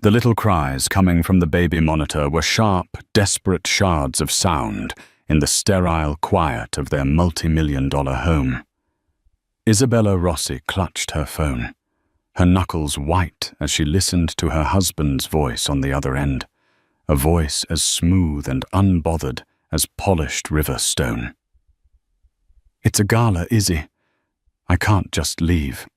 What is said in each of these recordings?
The little cries coming from the baby monitor were sharp, desperate shards of sound in the sterile quiet of their multi-million-dollar home. Isabella Rossi clutched her phone, her knuckles white as she listened to her husband's voice on the other end, a voice as smooth and unbothered as polished river stone. "It's a gala, Izzy. I can't just leave."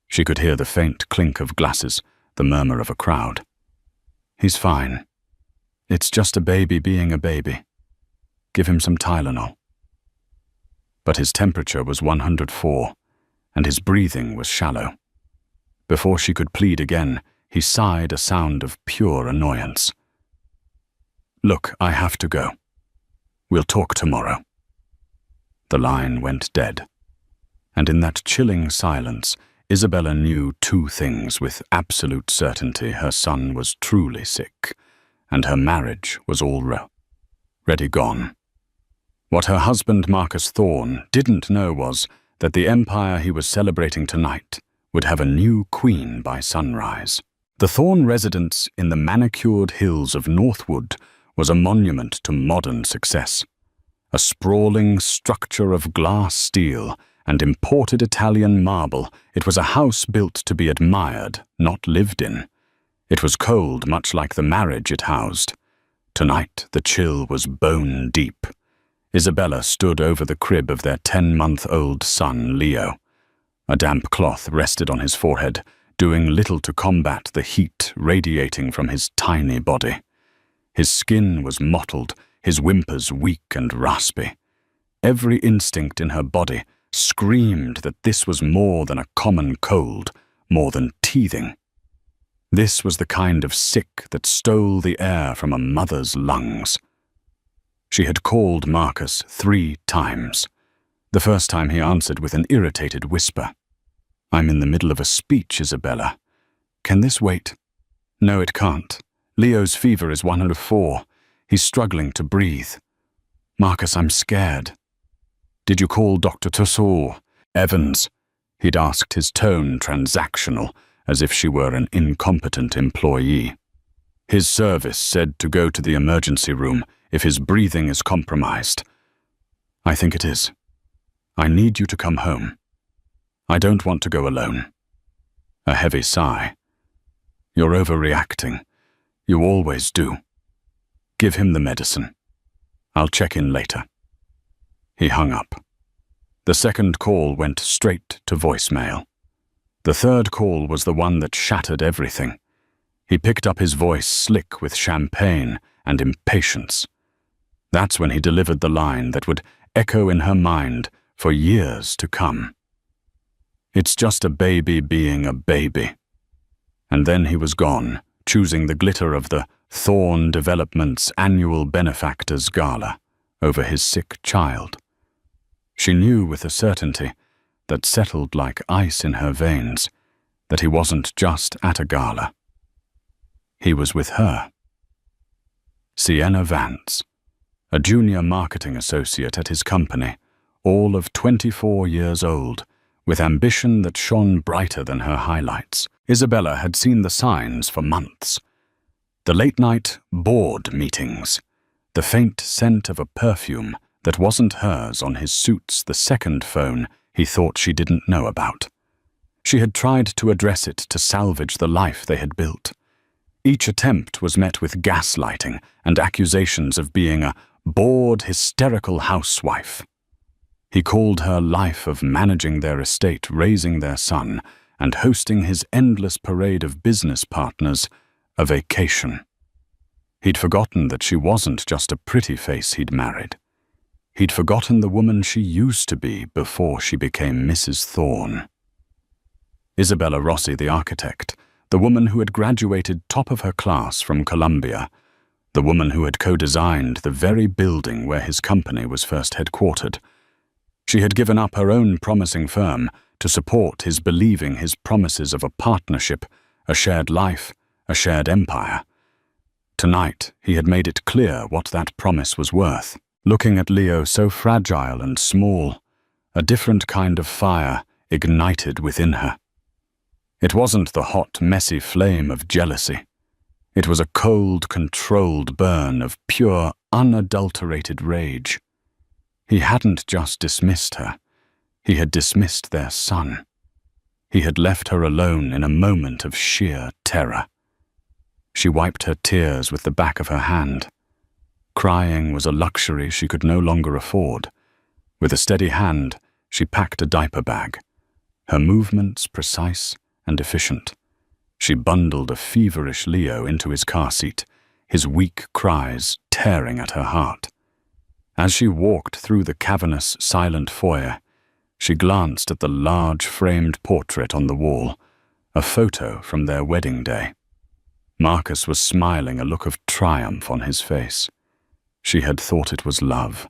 She could hear the faint clink of glasses, the murmur of a crowd. "He's fine. It's just a baby being a baby. Give him some Tylenol." But his temperature was 104, and his breathing was shallow. Before she could plead again, he sighed a sound of pure annoyance. "Look, I have to go. We'll talk tomorrow." The line went dead, and in that chilling silence, Isabella knew two things with absolute certainty: her son was truly sick, and her marriage was already gone. What her husband Marcus Thorne didn't know was that the empire he was celebrating tonight would have a new queen by sunrise. The Thorne residence in the manicured hills of Northwood was a monument to modern success. A sprawling structure of glass steel and imported Italian marble, it was a house built to be admired, not lived in. It was cold, much like the marriage it housed. Tonight, the chill was bone deep. Isabella stood over the crib of their 10-month-old son, Leo. A damp cloth rested on his forehead, doing little to combat the heat radiating from his tiny body. His skin was mottled, his whimpers weak and raspy. Every instinct in her body screamed that this was more than a common cold, more than teething. This was the kind of sick that stole the air from a mother's lungs. She had called Marcus 3 times. The first time he answered with an irritated whisper. "I'm in the middle of a speech, Isabella. Can this wait?" "No, it can't. Leo's fever is 104. He's struggling to breathe." "Marcus, I'm scared." "Did you call Dr. Tussauds?" "Evans," he'd asked, his tone transactional, as if she were an incompetent employee. "His service said to go to the emergency room if his breathing is compromised." "I think it is. I need you to come home. I don't want to go alone." A heavy sigh. "You're overreacting. You always do. Give him the medicine. I'll check in later." He hung up. The second call went straight to voicemail. The third call was the one that shattered everything. He picked up his voice slick with champagne and impatience. That's when he delivered the line that would echo in her mind for years to come. "It's just a baby being a baby." And then he was gone, choosing the glitter of the Thorne Development's annual benefactors gala over his sick child. She knew with a certainty that settled like ice in her veins that he wasn't just at a gala. He was with her. Sienna Vance, a junior marketing associate at his company, all of 24 years old, with ambition that shone brighter than her highlights. Isabella had seen the signs for months. The late-night board meetings, the faint scent of a perfume that wasn't hers on his suit's the second phone he thought she didn't know about. She had tried to address it to salvage the life they had built. Each attempt was met with gaslighting and accusations of being a bored, hysterical housewife. He called her life of managing their estate, raising their son, and hosting his endless parade of business partners a vacation. He'd forgotten that she wasn't just a pretty face he'd married. He'd forgotten the woman she used to be before she became Mrs. Thorne. Isabella Rossi, the architect, the woman who had graduated top of her class from Columbia, the woman who had co-designed the very building where his company was first headquartered. She had given up her own promising firm to support his believing his promises of a partnership, a shared life, a shared empire. Tonight, he had made it clear what that promise was worth. Looking at Leo so fragile and small, a different kind of fire ignited within her. It wasn't the hot, messy flame of jealousy. It was a cold, controlled burn of pure, unadulterated rage. He hadn't just dismissed her. He had dismissed their son. He had left her alone in a moment of sheer terror. She wiped her tears with the back of her hand. Crying was a luxury she could no longer afford. With a steady hand, she packed a diaper bag, her movements precise and efficient. She bundled a feverish Leo into his car seat, his weak cries tearing at her heart. As she walked through the cavernous, silent foyer, she glanced at the large framed portrait on the wall, a photo from their wedding day. Marcus was smiling, a look of triumph on his face. She had thought it was love.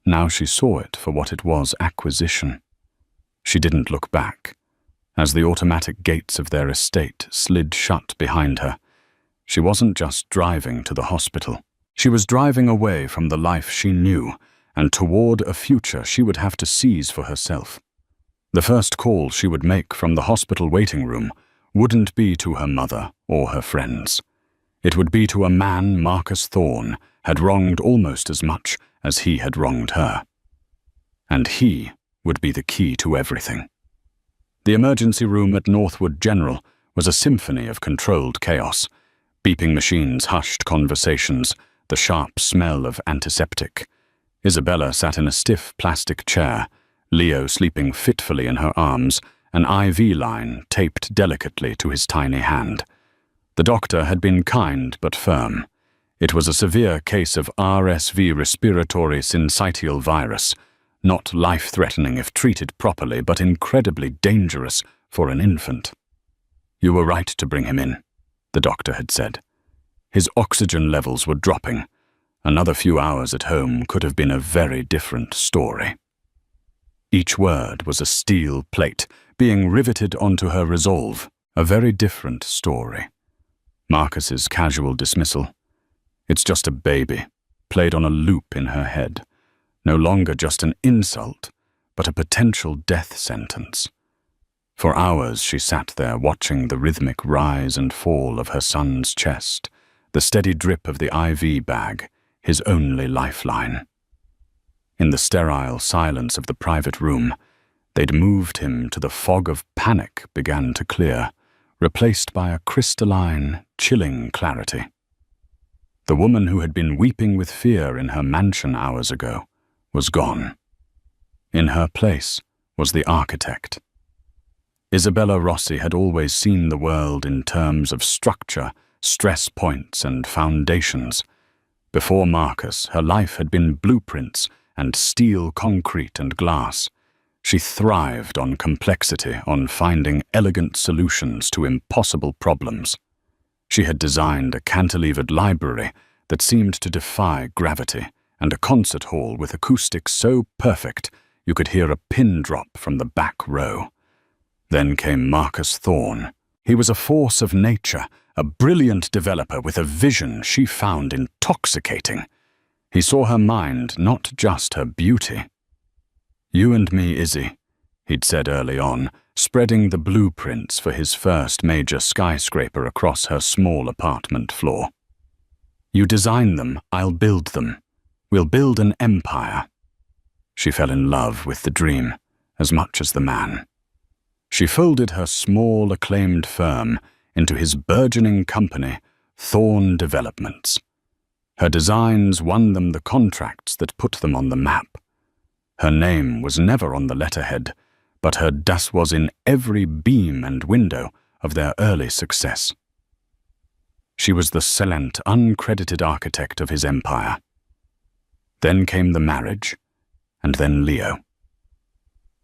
Now she saw it for what it was, acquisition. She didn't look back. As the automatic gates of their estate slid shut behind her, she wasn't just driving to the hospital. She was driving away from the life she knew and toward a future she would have to seize for herself. The first call she would make from the hospital waiting room wouldn't be to her mother or her friends. It would be to a man Marcus Thorne had wronged almost as much as he had wronged her. And he would be the key to everything. The emergency room at Northwood General was a symphony of controlled chaos. Beeping machines hushed conversations, the sharp smell of antiseptic. Isabella sat in a stiff plastic chair, Leo sleeping fitfully in her arms, an IV line taped delicately to his tiny hand. The doctor had been kind but firm. It was a severe case of RSV, respiratory syncytial virus, not life-threatening if treated properly, but incredibly dangerous for an infant. "You were right to bring him in," the doctor had said. His oxygen levels were dropping. Another few hours at home could have been a very different story. Each word was a steel plate being riveted onto her resolve, a very different story. Marcus's casual dismissal. It's just a baby, played on a loop in her head. No longer just an insult, but a potential death sentence. For hours she sat there watching the rhythmic rise and fall of her son's chest, the steady drip of the IV bag, his only lifeline. In the sterile silence of the private room, they'd moved him to the fog of panic began to clear, replaced by a crystalline, chilling clarity. The woman who had been weeping with fear in her mansion hours ago was gone. In her place was the architect. Isabella Rossi had always seen the world in terms of structure, stress points, and foundations. Before Marcus, her life had been blueprints and steel, concrete, and glass. She thrived on complexity, on finding elegant solutions to impossible problems. She had designed a cantilevered library that seemed to defy gravity, and a concert hall with acoustics so perfect you could hear a pin drop from the back row. Then came Marcus Thorne. He was a force of nature, a brilliant developer with a vision she found intoxicating. He saw her mind, not just her beauty. "You and me, Izzy," he'd said early on, spreading the blueprints for his first major skyscraper across her small apartment floor. "You design them, I'll build them. We'll build an empire." She fell in love with the dream as much as the man. She folded her small, acclaimed firm into his burgeoning company, Thorne Developments. Her designs won them the contracts that put them on the map. Her name was never on the letterhead, but her das was in every beam and window of their early success. She was the silent, uncredited architect of his empire. Then came the marriage, and then Leo.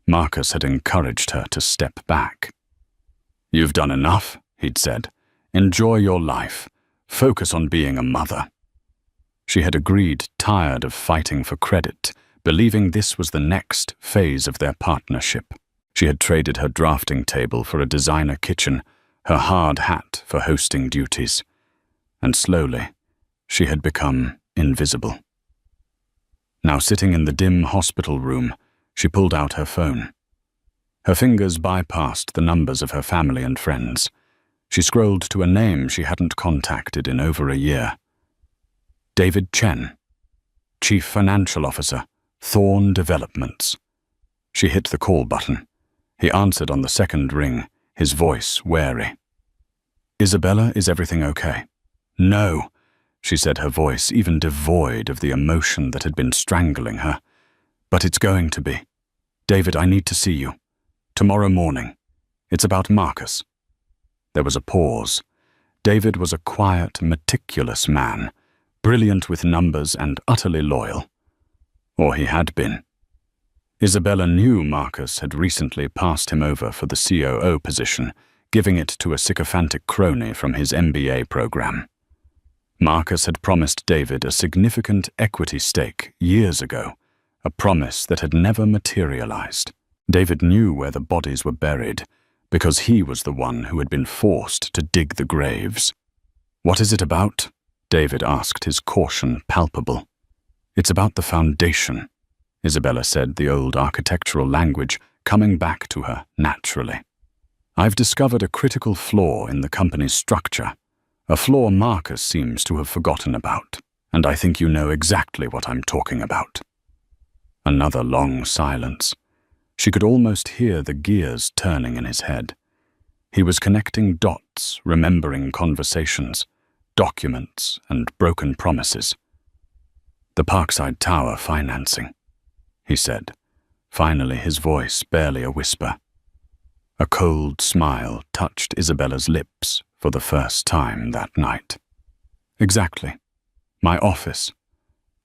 Marcus had encouraged her to step back. "You've done enough," he'd said. "Enjoy your life. Focus on being a mother." She had agreed, tired of fighting for credit, believing this was the next phase of their partnership. She had traded her drafting table for a designer kitchen, her hard hat for hosting duties. And slowly, she had become invisible. Now sitting in the dim hospital room, she pulled out her phone. Her fingers bypassed the numbers of her family and friends. She scrolled to a name she hadn't contacted in over a year. David Chen, Chief Financial Officer, Thorn Developments. She hit the call button. He answered on the second ring, his voice wary. Isabella, is everything okay? No, she said, her voice even devoid of the emotion that had been strangling her. But it's going to be. David, I need to see you. Tomorrow morning. It's about Marcus. There was a pause. David was a quiet, meticulous man, brilliant with numbers and utterly loyal. Or he had been. Isabella knew Marcus had recently passed him over for the COO position, giving it to a sycophantic crony from his MBA program. Marcus had promised David a significant equity stake years ago, a promise that had never materialized. David knew where the bodies were buried, because he was the one who had been forced to dig the graves. What is it about? David asked, his caution palpable. It's about the foundation, Isabella said, the old architectural language coming back to her naturally. I've discovered a critical flaw in the company's structure, a flaw Marcus seems to have forgotten about, and I think you know exactly what I'm talking about. Another long silence. She could almost hear the gears turning in his head. He was connecting dots, remembering conversations, documents, and broken promises. The Parkside Tower financing, he said, finally his voice barely a whisper. A cold smile touched Isabella's lips for the first time that night. Exactly. My office.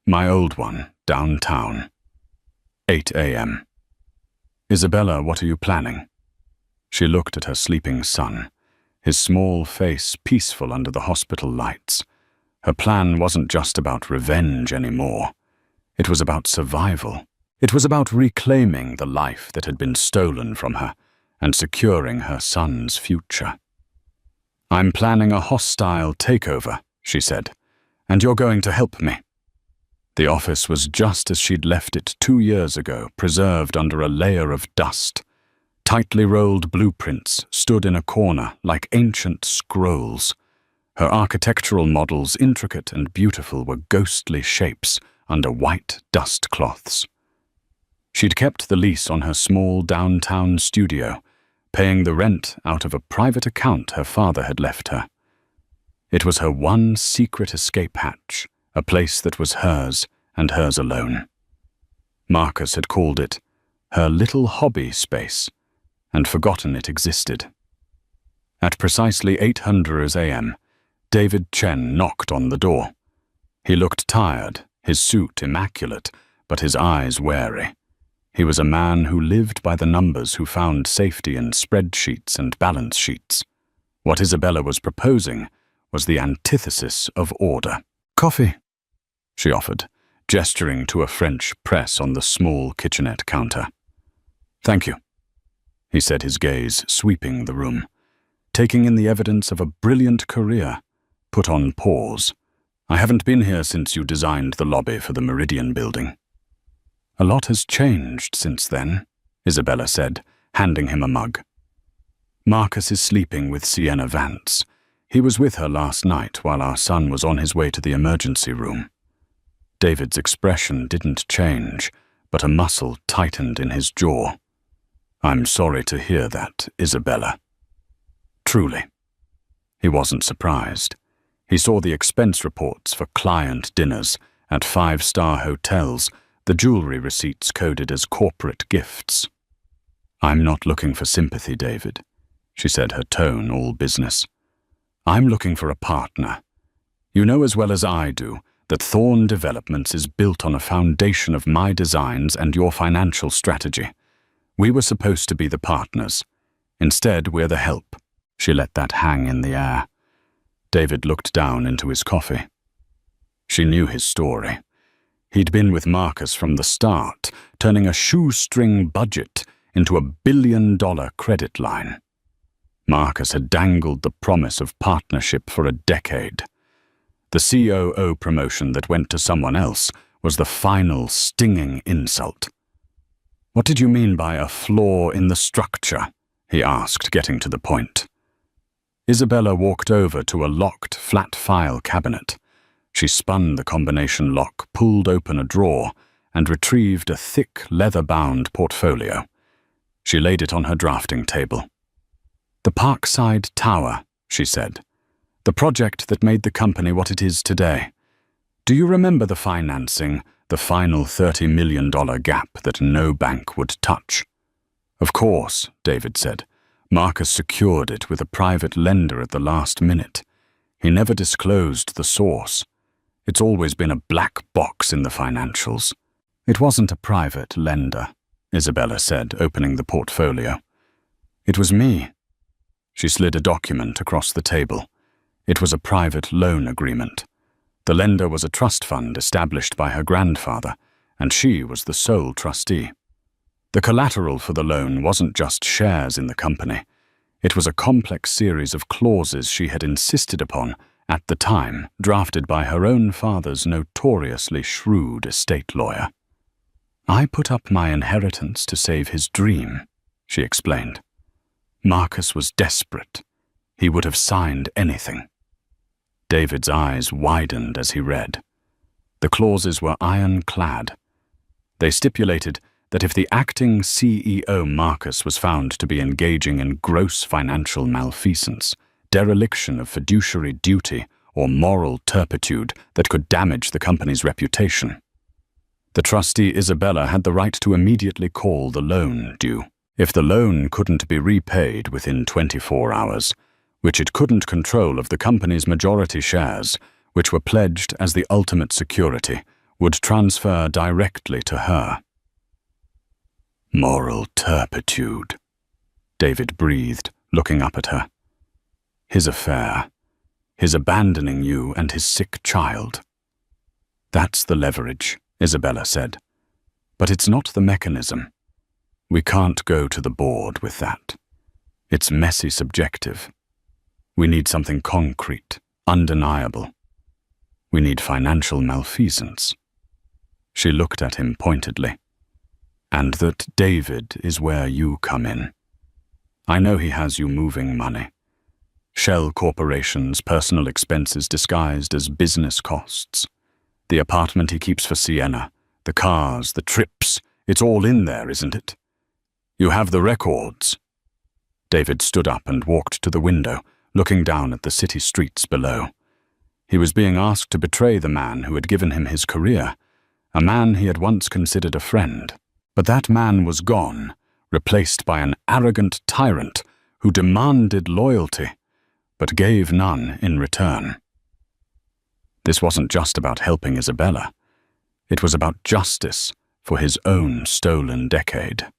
My old one, downtown. 8 a.m. Isabella, what are you planning? She looked at her sleeping son, his small face peaceful under the hospital lights. Her plan wasn't just about revenge anymore. It was about survival. It was about reclaiming the life that had been stolen from her and securing her son's future. I'm planning a hostile takeover, she said, and you're going to help me. The office was just as she'd left it 2 years ago, preserved under a layer of dust. Tightly rolled blueprints stood in a corner like ancient scrolls. Her architectural models, intricate and beautiful, were ghostly shapes under white dust cloths. She'd kept the lease on her small downtown studio, paying the rent out of a private account her father had left her. It was her one secret escape hatch, a place that was hers and hers alone. Marcus had called it her little hobby space and forgotten it existed. At precisely 8:00 a.m., David Chen knocked on the door. He looked tired, his suit immaculate, but his eyes wary. He was a man who lived by the numbers, who found safety in spreadsheets and balance sheets. What Isabella was proposing was the antithesis of order. Coffee, she offered, gesturing to a French press on the small kitchenette counter. Thank you, he said, his gaze sweeping the room, taking in the evidence of a brilliant career, put on pause. I haven't been here since you designed the lobby for the Meridian building. A lot has changed since then, Isabella said, handing him a mug. Marcus is sleeping with Sienna Vance. He was with her last night while our son was on his way to the emergency room. David's expression didn't change, but a muscle tightened in his jaw. I'm sorry to hear that, Isabella. Truly. He wasn't surprised. He saw the expense reports for client dinners at 5-star hotels, the jewelry receipts coded as corporate gifts. I'm not looking for sympathy, David, she said, her tone all business. I'm looking for a partner. You know as well as I do that Thorn Developments is built on a foundation of my designs and your financial strategy. We were supposed to be the partners. Instead, we're the help. She let that hang in the air. David looked down into his coffee. She knew his story. He'd been with Marcus from the start, turning a shoestring budget into a $1 billion credit line. Marcus had dangled the promise of partnership for a decade. The COO promotion that went to someone else was the final stinging insult. What did you mean by a flaw in the structure? He asked, getting to the point. Isabella walked over to a locked, flat file cabinet. She spun the combination lock, pulled open a drawer, and retrieved a thick, leather-bound portfolio. She laid it on her drafting table. "The Parkside Tower," she said. "The project that made the company what it is today. Do you remember the financing, the final $30 million gap that no bank would touch?" "Of course," David said. "Marcus secured it with a private lender at the last minute. He never disclosed the source. It's always been a black box in the financials." "It wasn't a private lender," Isabella said, opening the portfolio. "It was me." She slid a document across the table. It was a private loan agreement. The lender was a trust fund established by her grandfather, and she was the sole trustee. The collateral for the loan wasn't just shares in the company. It was a complex series of clauses she had insisted upon, at the time, drafted by her own father's notoriously shrewd estate lawyer. "I put up my inheritance to save his dream," she explained. "Marcus was desperate. He would have signed anything." David's eyes widened as he read. The clauses were ironclad. They stipulated that if the acting CEO Marcus was found to be engaging in gross financial malfeasance, dereliction of fiduciary duty, or moral turpitude that could damage the company's reputation, the trustee Isabella had the right to immediately call the loan due. If the loan couldn't be repaid within 24 hours, which it couldn't control of the company's majority shares, which were pledged as the ultimate security, would transfer directly to her. "Moral turpitude," David breathed, looking up at her. "His affair, his abandoning you and his sick child." "That's the leverage," Isabella said. "But it's not the mechanism. We can't go to the board with that. It's messy subjective. We need something concrete, undeniable. We need financial malfeasance." She looked at him pointedly. "And that, David, is where you come in. I know he has you moving money. Shell Corporation's personal expenses disguised as business costs. The apartment he keeps for Sienna, the cars, the trips, it's all in there, isn't it? You have the records." David stood up and walked to the window, looking down at the city streets below. He was being asked to betray the man who had given him his career, a man he had once considered a friend. But that man was gone, replaced by an arrogant tyrant who demanded loyalty, but gave none in return. This wasn't just about helping Isabella. It was about justice for his own stolen decade.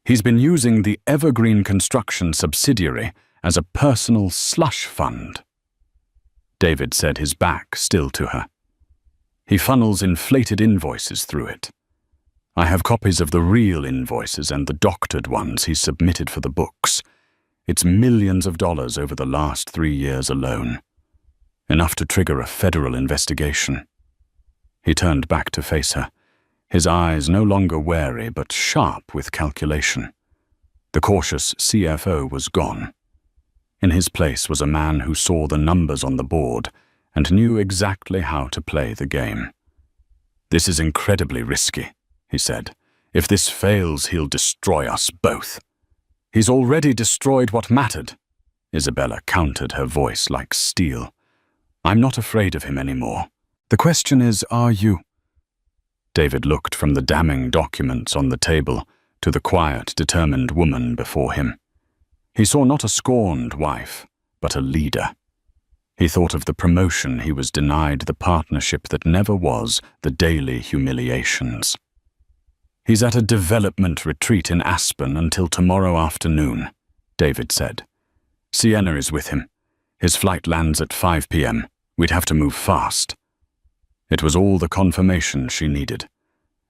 He's been using the Evergreen Construction subsidiary as a personal slush fund. David said, his back still to her. He funnels inflated invoices through it. I have copies of the real invoices and the doctored ones he submitted for the books. It's millions of dollars over the last 3 years alone. Enough to trigger a federal investigation. He turned back to face her, his eyes no longer wary but sharp with calculation. The cautious CFO was gone. In his place was a man who saw the numbers on the board and knew exactly how to play the game. "This is incredibly risky," he said. "If this fails, he'll destroy us both." "He's already destroyed what mattered," Isabella countered, her voice like steel. "I'm not afraid of him anymore. The question is, are you?" David looked from the damning documents on the table to the quiet, determined woman before him. He saw not a scorned wife, but a leader. He thought of the promotion he was denied, the partnership that never was, the daily humiliations. "He's at a development retreat in Aspen until tomorrow afternoon," David said. "Sienna is with him. His flight lands at 5 p.m. We'd have to move fast." It was all the confirmation she needed.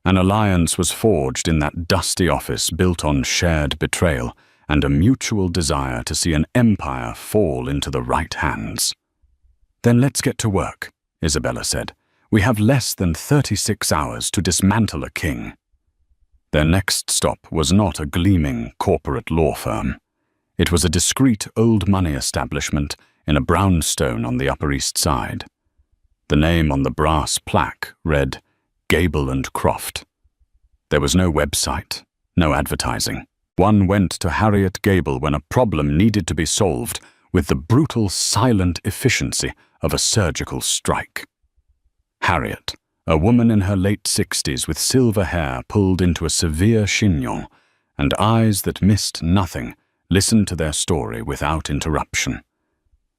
An alliance was forged in that dusty office built on shared betrayal and a mutual desire to see an empire fall into the right hands. "Then let's get to work," Isabella said. "We have less than 36 hours to dismantle a king." Their next stop was not a gleaming corporate law firm. It was a discreet old money establishment in a brownstone on the Upper East Side. The name on the brass plaque read Gable and Croft. There was no website, no advertising. One went to Harriet Gable when a problem needed to be solved with the brutal, silent efficiency of a surgical strike. Harriet, a woman in her late 60s with silver hair pulled into a severe chignon and eyes that missed nothing, listened to their story without interruption.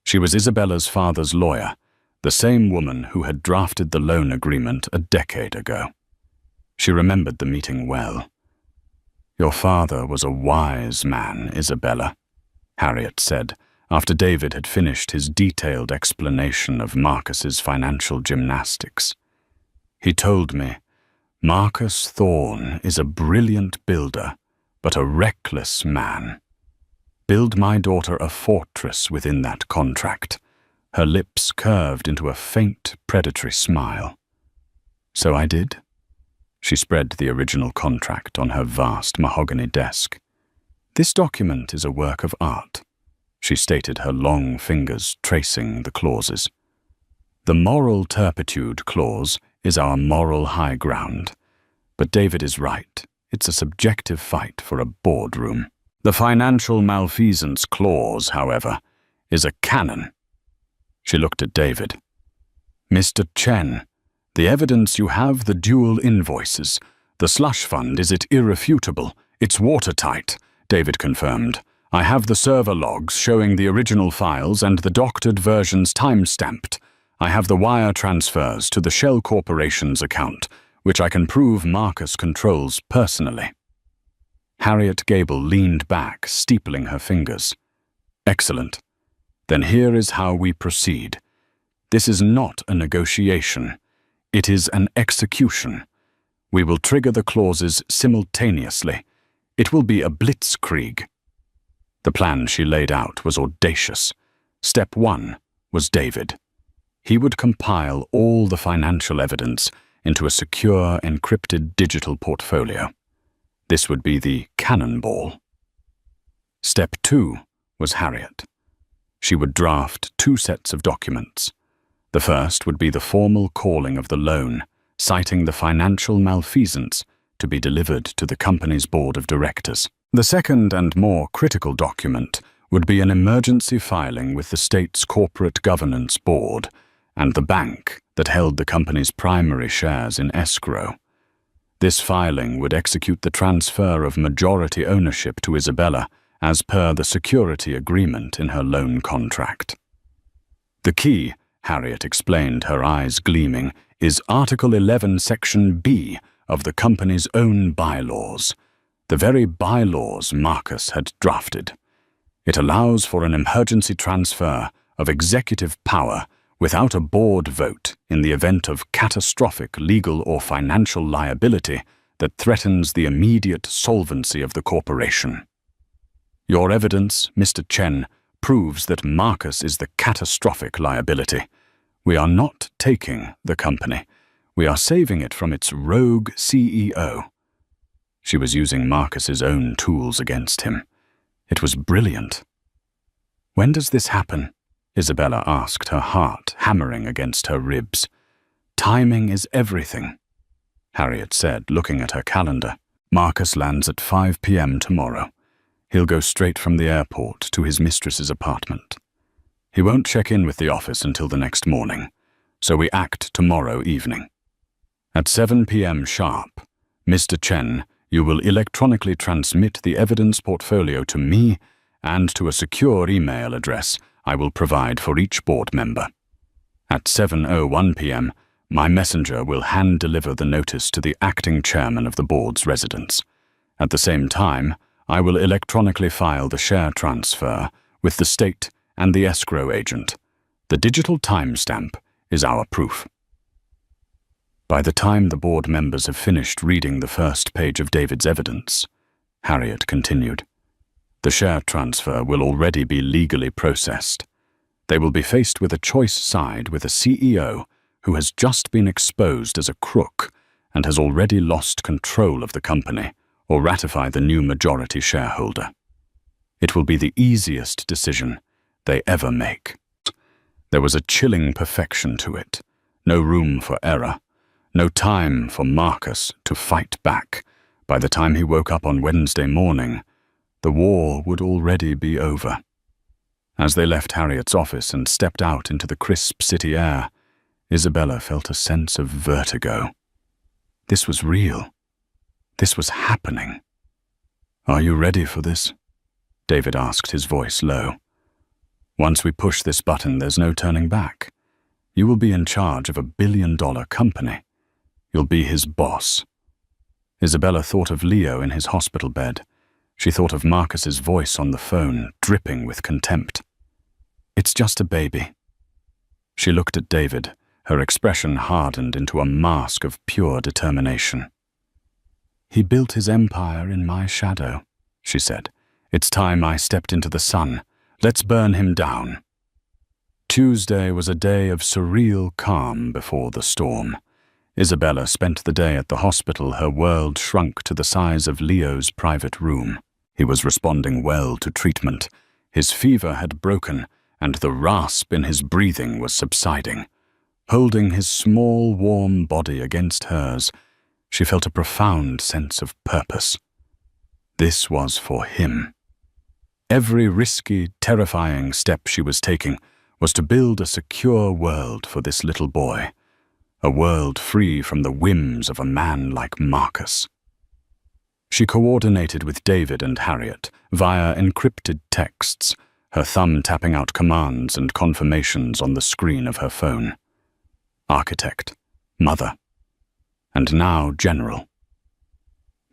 She was Isabella's father's lawyer, the same woman who had drafted the loan agreement a decade ago. She remembered the meeting well. "Your father was a wise man, Isabella," Harriet said, after David had finished his detailed explanation of Marcus's financial gymnastics. "He told me, Marcus Thorne is a brilliant builder, but a reckless man. Build my daughter a fortress within that contract." Her lips curved into a faint, predatory smile. "So I did." She spread the original contract on her vast mahogany desk. "This document is a work of art," she stated, her long fingers tracing the clauses. "The moral turpitude clause is our moral high ground. But David is right. It's a subjective fight for a boardroom. The financial malfeasance clause, however, is a canon." She looked at David. "Mr. Chen, the evidence you have, the dual invoices. The slush fund, is it irrefutable? It's watertight," David confirmed. "I have the server logs showing the original files and the doctored versions time-stamped. I have the wire transfers to the Shell Corporation's account, which I can prove Marcus controls personally." Harriet Gable leaned back, steepling her fingers. "Excellent. Then here is how we proceed. This is not a negotiation. It is an execution. We will trigger the clauses simultaneously. It will be a blitzkrieg." The plan she laid out was audacious. Step 1 was David. He would compile all the financial evidence into a secure, encrypted digital portfolio. This would be the cannonball. Step 2 was Harriet. She would draft 2 sets of documents. The first would be the formal calling of the loan, citing the financial malfeasance to be delivered to the company's board of directors. The second and more critical document would be an emergency filing with the state's corporate governance board and the bank that held the company's primary shares in escrow. This filing would execute the transfer of majority ownership to Isabella as per the security agreement in her loan contract. "The key," Harriet explained, her eyes gleaming, "is Article 11, Section B of the company's own bylaws, the very bylaws Marcus had drafted. It allows for an emergency transfer of executive power without a board vote in the event of catastrophic legal or financial liability that threatens the immediate solvency of the corporation. Your evidence, Mr. Chen, proves that Marcus is the catastrophic liability. We are not taking the company. We are saving it from its rogue CEO." She was using Marcus's own tools against him. It was brilliant. "When does this happen?" Isabella asked, her heart hammering against her ribs. "Timing is everything," Harriet said, looking at her calendar. "Marcus lands at 5 p.m. tomorrow. He'll go straight from the airport to his mistress's apartment. He won't check in with the office until the next morning, so we act tomorrow evening. At 7 p.m. sharp, Mr. Chen, you will electronically transmit the evidence portfolio to me and to a secure email address I will provide for each board member. At 7:01 p.m., my messenger will hand-deliver the notice to the acting chairman of the board's residence. At the same time, I will electronically file the share transfer with the state and the escrow agent. The digital timestamp is our proof." By the time the board members have finished reading the first page of David's evidence, Harriet continued, the share transfer will already be legally processed. They will be faced with a choice side with a CEO who has just been exposed as a crook and has already lost control of the company or ratify the new majority shareholder. It will be the easiest decision they ever make. There was a chilling perfection to it. No room for error. No time for Marcus to fight back. By the time he woke up on Wednesday morning, the war would already be over. As they left Harriet's office and stepped out into the crisp city air, Isabella felt a sense of vertigo. This was real. This was happening. "Are you ready for this?" David asked, his voice low. "Once we push this button, there's no turning back. You will be in charge of $1 billion company. You'll be his boss." Isabella thought of Leo in his hospital bed. She thought of Marcus's voice on the phone, dripping with contempt. "It's just a baby." She looked at David, her expression hardened into a mask of pure determination. "He built his empire in my shadow," she said. "It's time I stepped into the sun. Let's burn him down." Tuesday was a day of surreal calm before the storm. Isabella spent the day at the hospital, her world shrunk to the size of Leo's private room. He was responding well to treatment. His fever had broken, and the rasp in his breathing was subsiding. Holding his small, warm body against hers, she felt a profound sense of purpose. This was for him. Every risky, terrifying step she was taking was to build a secure world for this little boy, a world free from the whims of a man like Marcus. She coordinated with David and Harriet via encrypted texts, her thumb tapping out commands and confirmations on the screen of her phone. Architect, mother, and now general.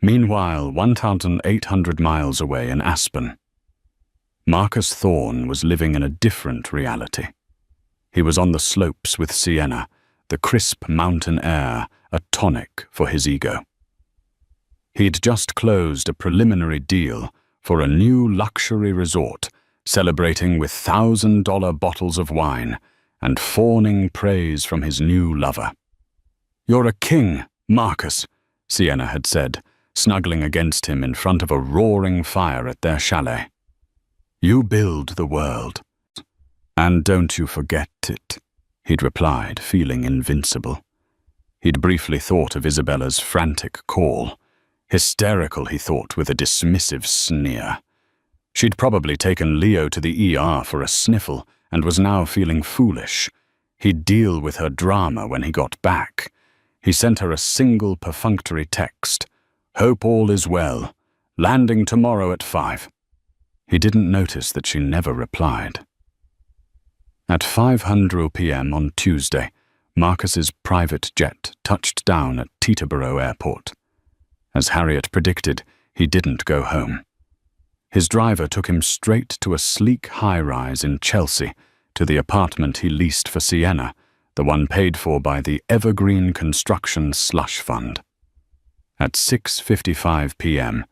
Meanwhile, 1,800 miles away in Aspen, Marcus Thorne was living in a different reality. He was on the slopes with Sienna, the crisp mountain air a tonic for his ego. He'd just closed a preliminary deal for a new luxury resort, celebrating with $1,000 bottles of wine and fawning praise from his new lover. "You're a king, Marcus," Sienna had said, snuggling against him in front of a roaring fire at their chalet. "You build the world. And don't you forget it," he'd replied, feeling invincible. He'd briefly thought of Isabella's frantic call. Hysterical, he thought, with a dismissive sneer. She'd probably taken Leo to the ER for a sniffle and was now feeling foolish. He'd deal with her drama when he got back. He sent her a single perfunctory text. "Hope all is well. Landing tomorrow at 5. He didn't notice that she never replied. At 5:00 p.m. on Tuesday, Marcus's private jet touched down at Teterboro Airport. As Harriet predicted, he didn't go home. His driver took him straight to a sleek high-rise in Chelsea, to the apartment he leased for Sienna, the one paid for by the Evergreen Construction Slush Fund. At 6:55 p.m.,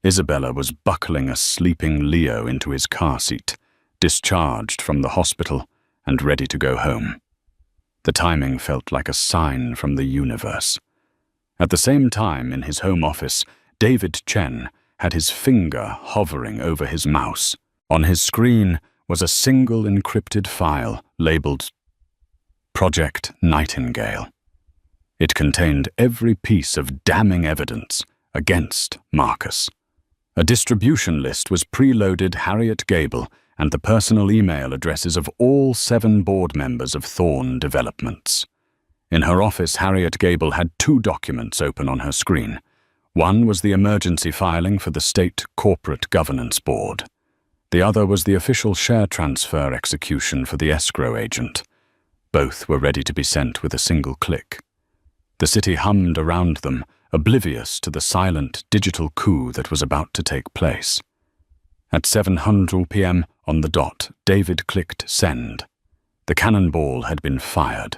Isabella was buckling a sleeping Leo into his car seat, discharged from the hospital and ready to go home. The timing felt like a sign from the universe. At the same time, in his home office, David Chen had his finger hovering over his mouse. On his screen was a single encrypted file labeled Project Nightingale. It contained every piece of damning evidence against Marcus. A distribution list was preloaded Harriet Gable and the personal email addresses of all 7 board members of Thorne Developments. In her office, Harriet Gable had 2 documents open on her screen. One was the emergency filing for the State Corporate Governance Board. The other was the official share transfer execution for the escrow agent. Both were ready to be sent with a single click. The city hummed around them, oblivious to the silent digital coup that was about to take place. At 7:00 p.m. on the dot, David clicked send. The cannonball had been fired.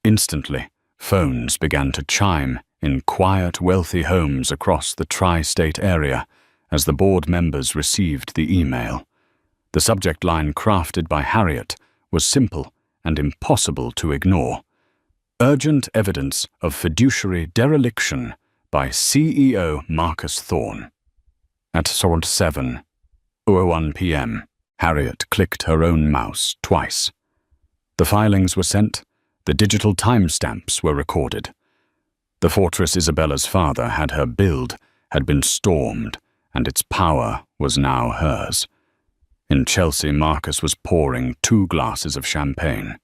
Instantly, phones began to chime in quiet, wealthy homes across the tri-state area as the board members received the email. The subject line crafted by Harriet was simple and impossible to ignore. Urgent evidence of fiduciary dereliction by CEO Marcus Thorne. At 7, 2:01 p.m. Harriet clicked her own mouse twice. The filings were sent, the digital timestamps were recorded. The fortress Isabella's father had her build had been stormed, and its power was now hers. In Chelsea, Marcus was pouring 2 glasses of champagne.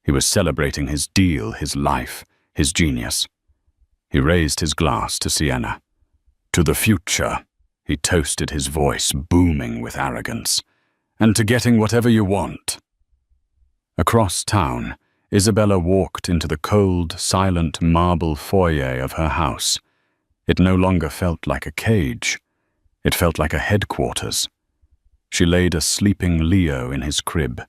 He was celebrating his deal, his life, his genius. He raised his glass to Sienna. To the future, he toasted, his voice booming with arrogance. And to getting whatever you want. Across town, Isabella walked into the cold, silent marble foyer of her house. It no longer felt like a cage. It felt like a headquarters. She laid a sleeping Leo in his crib,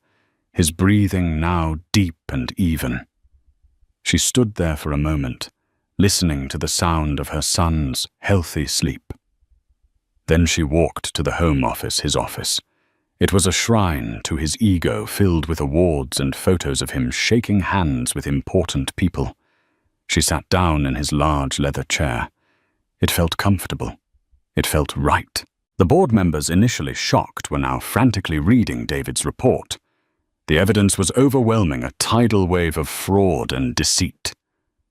his breathing now deep and even. She stood there for a moment, listening to the sound of her son's healthy sleep. Then she walked to the Home Office, his office. It was a shrine to his ego, filled with awards and photos of him shaking hands with important people. She sat down in his large leather chair. It felt comfortable. It felt right. The board members, initially shocked, were now frantically reading David's report. The evidence was overwhelming, a tidal wave of fraud and deceit.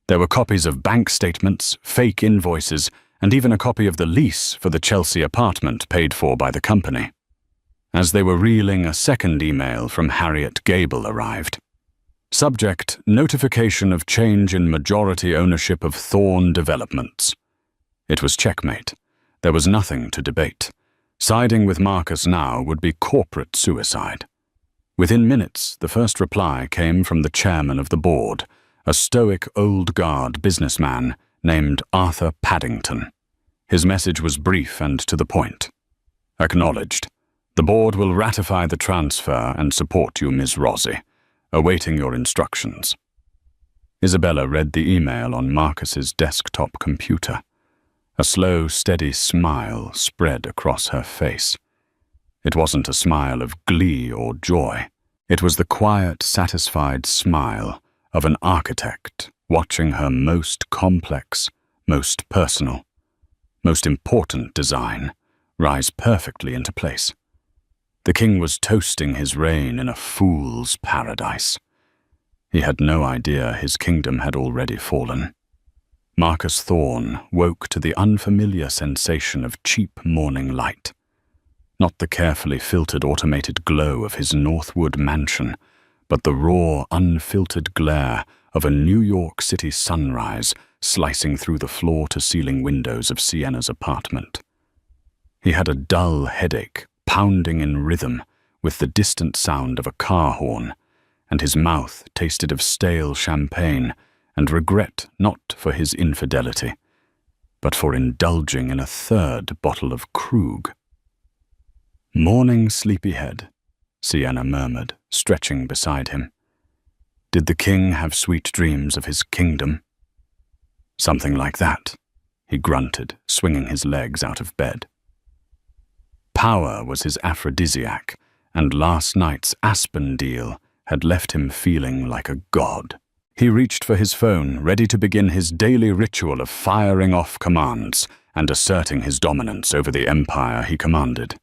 There were copies of bank statements, fake invoices, and even a copy of the lease for the Chelsea apartment paid for by the company. As they were reeling, a second email from Harriet Gable arrived. Subject: notification of change in majority ownership of Thorn Developments. It was checkmate. There was nothing to debate. Siding with Marcus now would be corporate suicide. Within minutes, the first reply came from the chairman of the board, a stoic old guard businessman named Arthur Paddington. His message was brief and to the point. Acknowledged. The board will ratify the transfer and support you, Ms. Rossi, awaiting your instructions. Isabella read the email on Marcus's desktop computer. A slow, steady smile spread across her face. It wasn't a smile of glee or joy. It was the quiet, satisfied smile of an architect watching her most complex, most personal, most important design rise perfectly into place. The king was toasting his reign in a fool's paradise. He had no idea his kingdom had already fallen. Marcus Thorn woke to the unfamiliar sensation of cheap morning light. Not the carefully filtered automated glow of his Northwood mansion, but the raw, unfiltered glare of a New York City sunrise slicing through the floor-to-ceiling windows of Sienna's apartment. He had a dull headache, pounding in rhythm with the distant sound of a car horn, and his mouth tasted of stale champagne and regret not for his infidelity, but for indulging in a third bottle of Krug. "Morning, sleepyhead," Sienna murmured, stretching beside him. Did the king have sweet dreams of his kingdom? Something like that, he grunted, swinging his legs out of bed. Power was his aphrodisiac, and last night's Aspen deal had left him feeling like a god. He reached for his phone, ready to begin his daily ritual of firing off commands and asserting his dominance over the empire he commanded.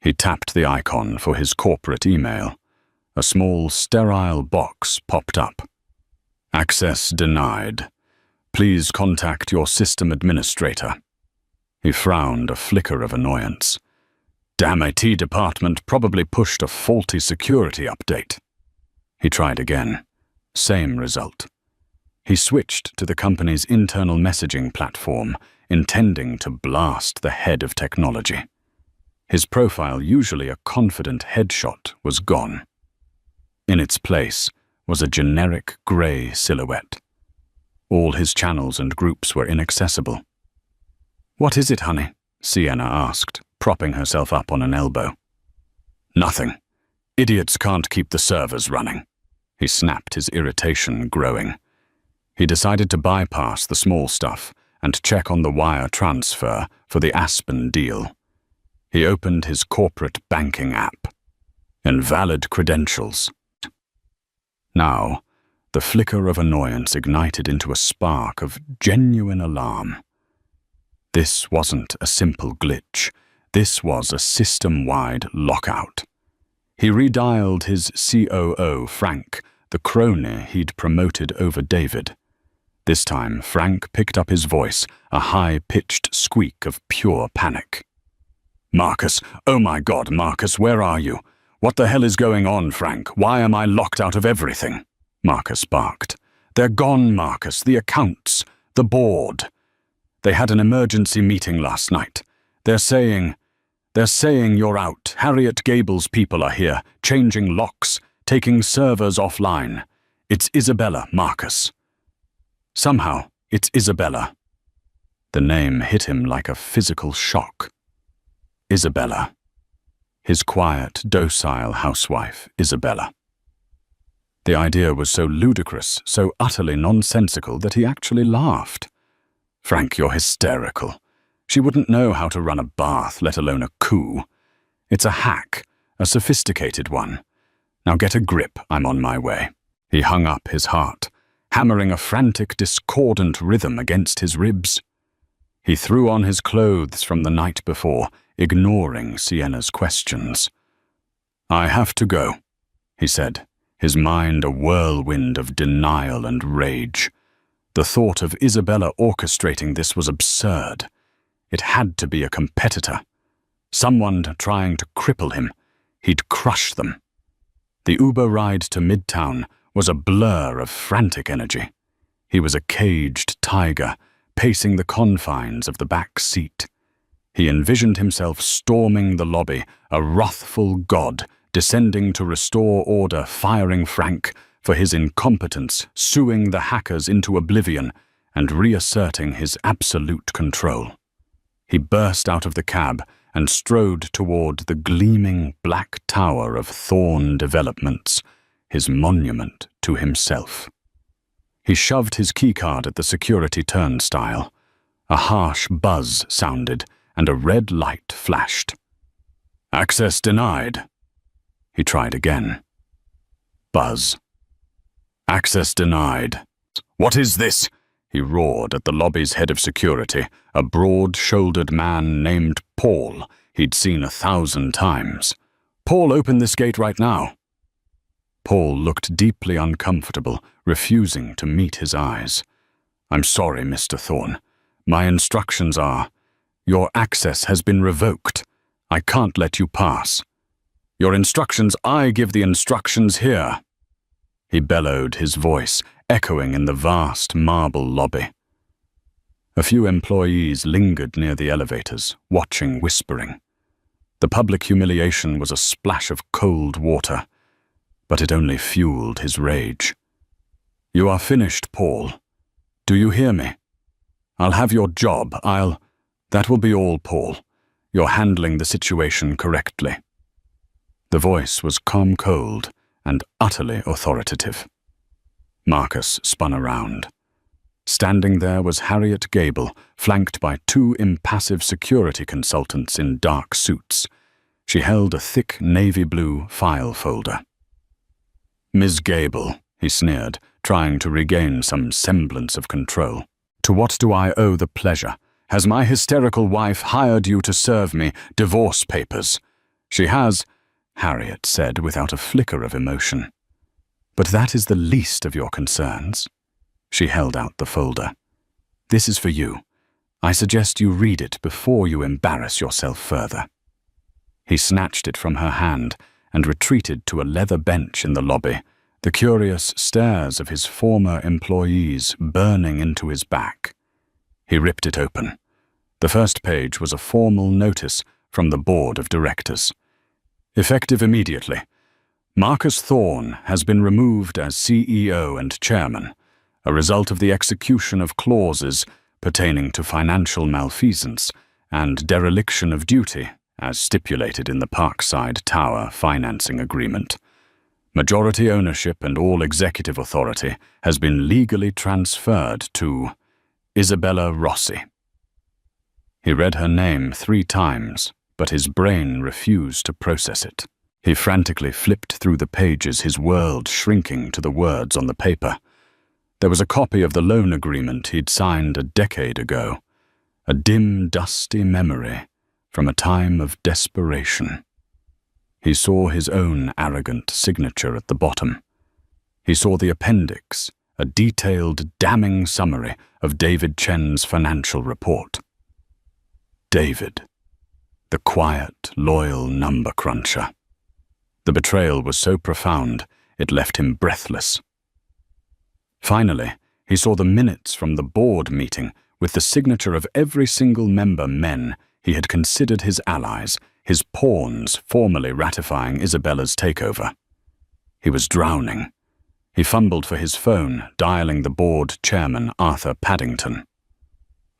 He tapped the icon for his corporate email. A small, sterile box popped up. "Access denied. Please contact your system administrator." He frowned, a flicker of annoyance. Damn IT department probably pushed a faulty security update. He tried again. Same result. He switched to the company's internal messaging platform, intending to blast the head of technology. His profile, usually a confident headshot, was gone. In its place was a generic grey silhouette. All his channels and groups were inaccessible. "What is it, honey?" Sienna asked, propping herself up on an elbow. "Nothing. Idiots can't keep the servers running." He snapped, his irritation growing. He decided to bypass the small stuff and check on the wire transfer for the Aspen deal. He opened his corporate banking app. Invalid credentials. Now, the flicker of annoyance ignited into a spark of genuine alarm. This wasn't a simple glitch. This was a system-wide lockout. He redialed his COO, Frank, the crony he'd promoted over David. This time, Frank picked up his voice, a high-pitched squeak of pure panic. "Marcus, oh my God, Marcus, where are you? What the hell is going on, Frank? Why am I locked out of everything?" Marcus barked. "They're gone, Marcus, the accounts, the board. They had an emergency meeting last night. They're saying you're out. Harriet Gable's people are here, changing locks, taking servers offline. It's Isabella, Marcus. Somehow, it's Isabella." The name hit him like a physical shock. Isabella. His quiet, docile housewife, Isabella. The idea was so ludicrous, so utterly nonsensical that he actually laughed. "Frank, you're hysterical. She wouldn't know how to run a bath, let alone a coup. It's a hack, a sophisticated one. Now get a grip, I'm on my way." He hung up his heart, hammering a frantic, discordant rhythm against his ribs. He threw on his clothes from the night before, ignoring Sienna's questions. "I have to go," he said, his mind a whirlwind of denial and rage. The thought of Isabella orchestrating this was absurd. It had to be a competitor. Someone trying to cripple him. He'd crush them. The Uber ride to Midtown was a blur of frantic energy. He was a caged tiger, pacing the confines of the back seat. He envisioned himself storming the lobby, a wrathful god, descending to restore order, firing Frank for his incompetence, suing the hackers into oblivion, and reasserting his absolute control. He burst out of the cab and strode toward the gleaming black tower of Thorn Developments, his monument to himself. He shoved his keycard at the security turnstile. A harsh buzz sounded, and a red light flashed. "Access denied." He tried again. Buzz. "Access denied." "What is this?" he roared at the lobby's head of security, a broad-shouldered man named Paul he'd seen 1,000 times. "Paul, open this gate right now." Paul looked deeply uncomfortable, refusing to meet his eyes. "I'm sorry, Mr. Thorne. My instructions are, your access has been revoked. I can't let you pass." "Your instructions? I give the instructions here." He bellowed, his voice echoing in the vast marble lobby. A few employees lingered near the elevators, watching, whispering. The public humiliation was a splash of cold water, but it only fueled his rage. "You are finished, Paul. Do you hear me? I'll have your job. That will be all, Paul. You're handling the situation correctly." The voice was calm-cold and utterly authoritative. Marcus spun around. Standing there was Harriet Gable, flanked by 2 impassive security consultants in dark suits. She held a thick navy-blue file folder. "Ms. Gable," he sneered, trying to regain some semblance of control. "To what do I owe the pleasure? Has my hysterical wife hired you to serve me divorce papers?" "She has," Harriet said without a flicker of emotion. "But that is the least of your concerns." She held out the folder. "This is for you. I suggest you read it before you embarrass yourself further." He snatched it from her hand and retreated to a leather bench in the lobby, the curious stares of his former employees burning into his back. He ripped it open. The first page was a formal notice from the board of directors. "Effective immediately. Marcus Thorne has been removed as CEO and chairman, a result of the execution of clauses pertaining to financial malfeasance and dereliction of duty, as stipulated in the Parkside Tower financing agreement. Majority ownership and all executive authority has been legally transferred to Isabella Rossi." He read her name 3 times, but his brain refused to process it. He frantically flipped through the pages, his world shrinking to the words on the paper. There was a copy of the loan agreement he'd signed a decade ago, a dim, dusty memory, from a time of desperation. He saw his own arrogant signature at the bottom. He saw the appendix, a detailed, damning summary of David Chen's financial report. David, the quiet, loyal number cruncher. The betrayal was so profound, it left him breathless. Finally, he saw the minutes from the board meeting with the signature of every single member men he had considered his allies, his pawns formally ratifying Isabella's takeover. He was drowning. He fumbled for his phone, dialing the board chairman, Arthur Paddington.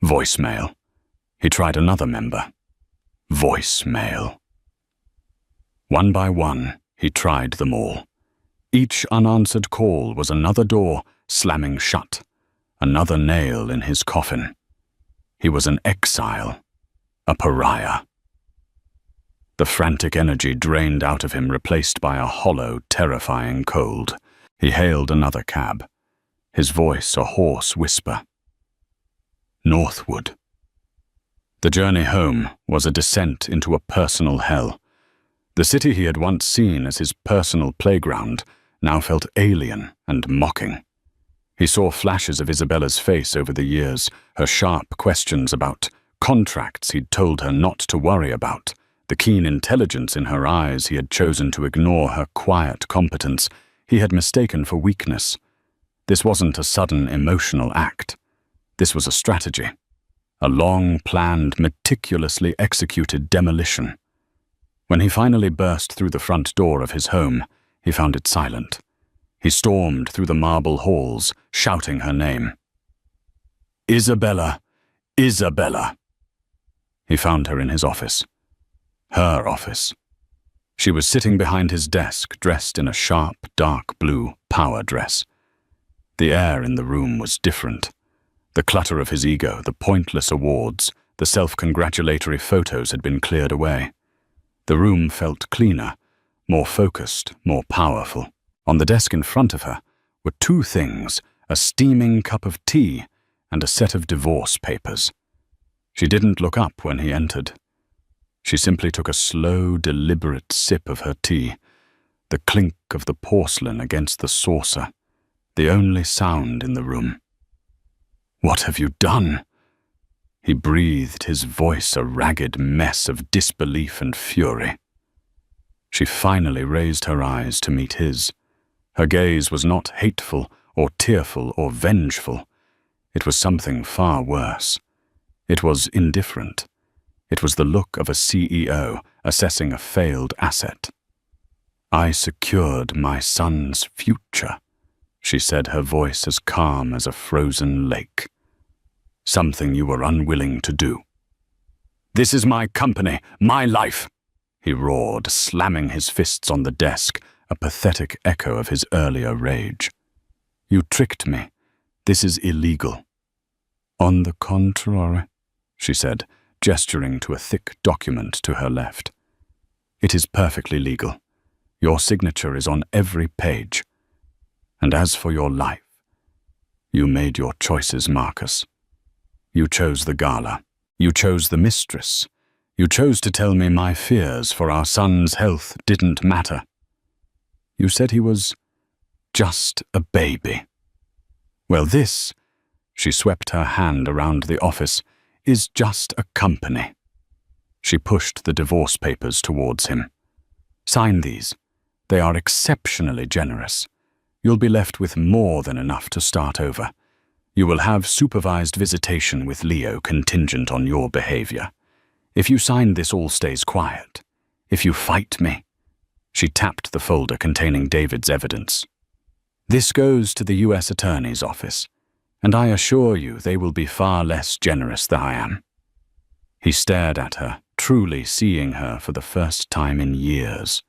Voicemail. He tried another member. Voicemail. One by one, he tried them all. Each unanswered call was another door slamming shut, another nail in his coffin. He was an exile, a pariah. The frantic energy drained out of him, replaced by a hollow, terrifying cold. He hailed another cab, his voice a hoarse whisper. Northwood. The journey home was a descent into a personal hell. The city he had once seen as his personal playground now felt alien and mocking. He saw flashes of Isabella's face over the years, her sharp questions about contracts he'd told her not to worry about, the keen intelligence in her eyes he had chosen to ignore, her quiet competence he had mistaken for weakness. This wasn't a sudden emotional act. This was a strategy, a long-planned, meticulously executed demolition. When he finally burst through the front door of his home, he found it silent. He stormed through the marble halls, shouting her name. Isabella! Isabella! He found her in his office. Her office. She was sitting behind his desk, dressed in a sharp, dark blue power dress. The air in the room was different. The clutter of his ego, the pointless awards, the self-congratulatory photos had been cleared away. The room felt cleaner, more focused, more powerful. On the desk in front of her were two things, a steaming cup of tea and a set of divorce papers. She didn't look up when he entered. She simply took a slow, deliberate sip of her tea, the clink of the porcelain against the saucer, the only sound in the room. What have you done? He breathed, his voice a ragged mess of disbelief and fury. She finally raised her eyes to meet his. Her gaze was not hateful or tearful or vengeful. It was something far worse. It was indifferent. It was the look of a CEO assessing a failed asset. I secured my son's future, she said, her voice as calm as a frozen lake. Something you were unwilling to do. This is my company, my life, he roared, slamming his fists on the desk, a pathetic echo of his earlier rage. You tricked me. This is illegal. On the contrary, she said, gesturing to a thick document to her left. It is perfectly legal. Your signature is on every page. And as for your life, you made your choices, Marcus. You chose the gala. You chose the mistress. You chose to tell me my fears for our son's health didn't matter. You said he was just a baby. Well, this, she swept her hand around the office, is just a company. She pushed the divorce papers towards him. Sign these. They are exceptionally generous. You'll be left with more than enough to start over. You will have supervised visitation with Leo contingent on your behavior. If you sign this, all stays quiet. If you fight me, she tapped the folder containing David's evidence. This goes to the U.S. Attorney's office, and I assure you they will be far less generous than I am. He stared at her, truly seeing her for the first time in years.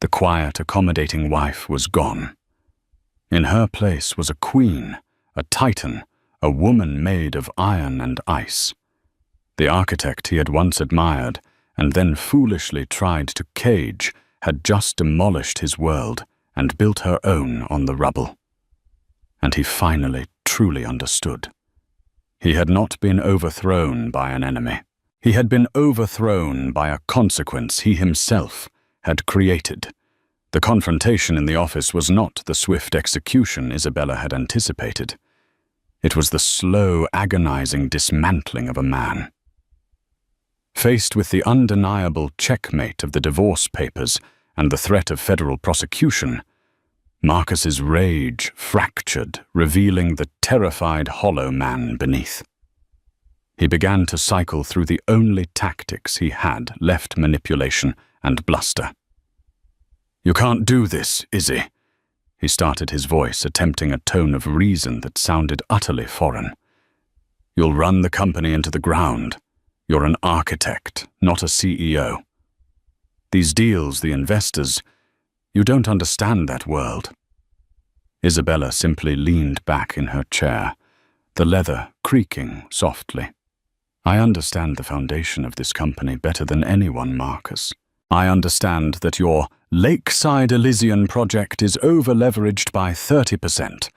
The quiet, accommodating wife was gone. In her place was a queen, a titan, a woman made of iron and ice. The architect he had once admired and then foolishly tried to cage had just demolished his world and built her own on the rubble. And he finally truly understood. He had not been overthrown by an enemy. He had been overthrown by a consequence he himself had created. The confrontation in the office was not the swift execution Isabella had anticipated. It was the slow, agonizing dismantling of a man. Faced with the undeniable checkmate of the divorce papers and the threat of federal prosecution, Marcus's rage fractured, revealing the terrified hollow man beneath. He began to cycle through the only tactics he had left: manipulation and bluster. "You can't do this, Izzy," he started, his voice attempting a tone of reason that sounded utterly foreign. "You'll run the company into the ground. You're an architect, not a CEO. These deals, the investors, you don't understand that world." Isabella simply leaned back in her chair, the leather creaking softly. "I understand the foundation of this company better than anyone, Marcus. I understand that your Lakeside Elysian project is over-leveraged by 30%,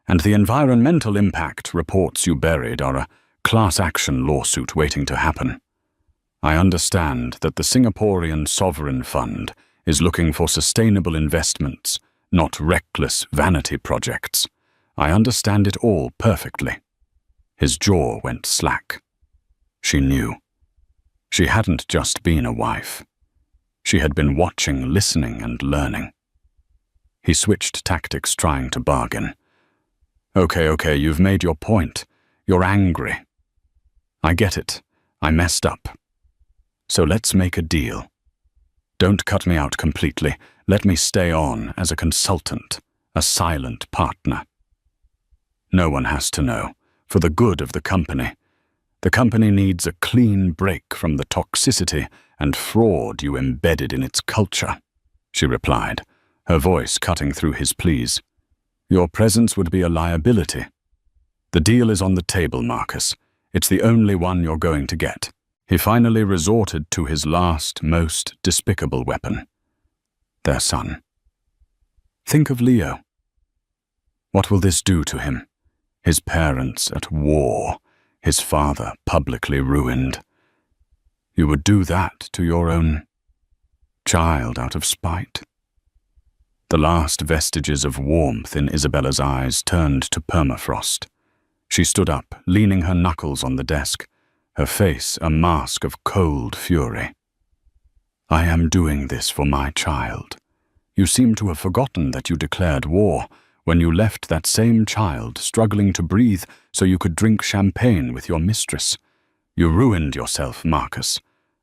and the environmental impact reports you buried are a class action lawsuit waiting to happen. I understand that the Singaporean Sovereign Fund is looking for sustainable investments, not reckless vanity projects. I understand it all perfectly." His jaw went slack. She knew. She hadn't just been a wife. She had been watching, listening, and learning. He switched tactics, trying to bargain. Okay, you've made your point. You're angry. I get it. I messed up. So let's make a deal. Don't cut me out completely. Let me stay on as a consultant, a silent partner. No one has to know, for the good of the company. The company needs a clean break from the toxicity and fraud you embedded in its culture, she replied, her voice cutting through his pleas. Your presence would be a liability. The deal is on the table, Marcus. It's the only one you're going to get. He finally resorted to his last, most despicable weapon. Their son. Think of Leo. What will this do to him? His parents at war, his father publicly ruined. You would do that to your own child out of spite? The last vestiges of warmth in Isabella's eyes turned to permafrost. She stood up, leaning her knuckles on the desk, her face a mask of cold fury. I am doing this for my child. You seem to have forgotten that you declared war when you left that same child struggling to breathe so you could drink champagne with your mistress. You ruined yourself, Marcus.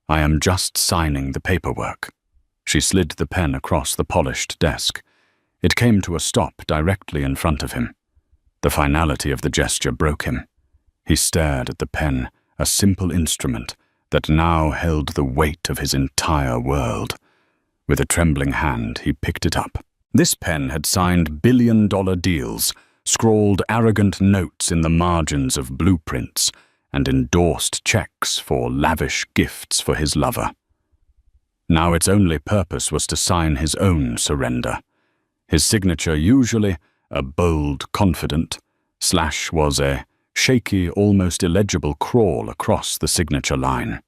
I am just signing the paperwork. She slid the pen across the polished desk. It came to a stop directly in front of him. The finality of the gesture broke him. He stared at the pen, a simple instrument that now held the weight of his entire world. With a trembling hand, he picked it up. This pen had signed billion-dollar deals, scrawled arrogant notes in the margins of blueprints, and endorsed checks for lavish gifts for his lover. Now its only purpose was to sign his own surrender. His signature, usually a bold, confident, / was a shaky, almost illegible crawl across the signature line.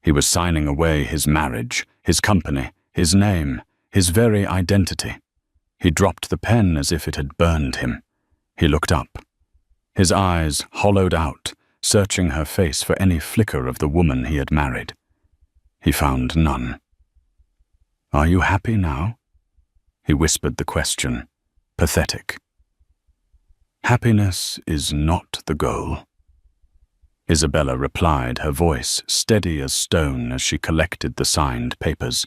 He was signing away his marriage, his company, his name, his very identity. He dropped the pen as if it had burned him. He looked up. His eyes hollowed out, searching her face for any flicker of the woman he had married. He found none. Are you happy now? He whispered the question, pathetic. Happiness is not the goal. Isabella replied, her voice steady as stone as she collected the signed papers.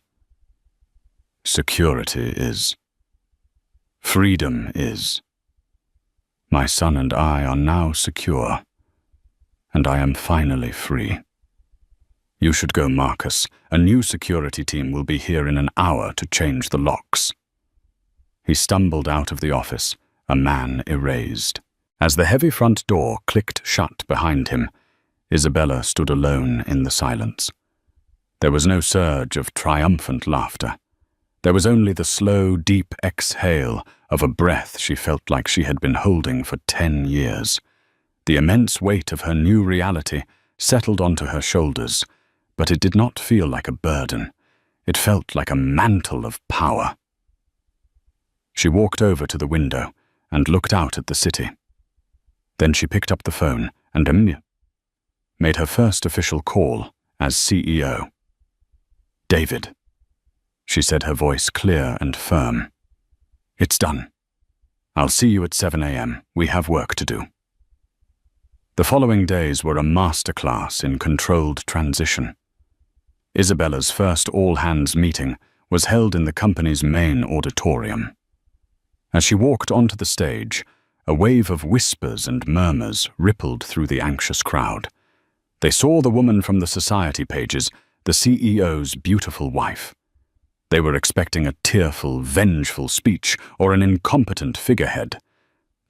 Security is. Freedom is. My son and I are now secure, and I am finally free. You should go, Marcus. A new security team will be here in an hour to change the locks. He stumbled out of the office, a man erased. As the heavy front door clicked shut behind him, Isabella stood alone in the silence. There was no surge of triumphant laughter. There was only the slow, deep exhale of a breath she felt like she had been holding for 10 years. The immense weight of her new reality settled onto her shoulders, but it did not feel like a burden. It felt like a mantle of power. She walked over to the window and looked out at the city. Then she picked up the phone and made her first official call as CEO. "David," she said, her voice clear and firm. "It's done. I'll see you at 7 a.m. We have work to do." The following days were a masterclass in controlled transition. Isabella's first all-hands meeting was held in the company's main auditorium. As she walked onto the stage, a wave of whispers and murmurs rippled through the anxious crowd. They saw the woman from the society pages, the CEO's beautiful wife. They were expecting a tearful, vengeful speech or an incompetent figurehead.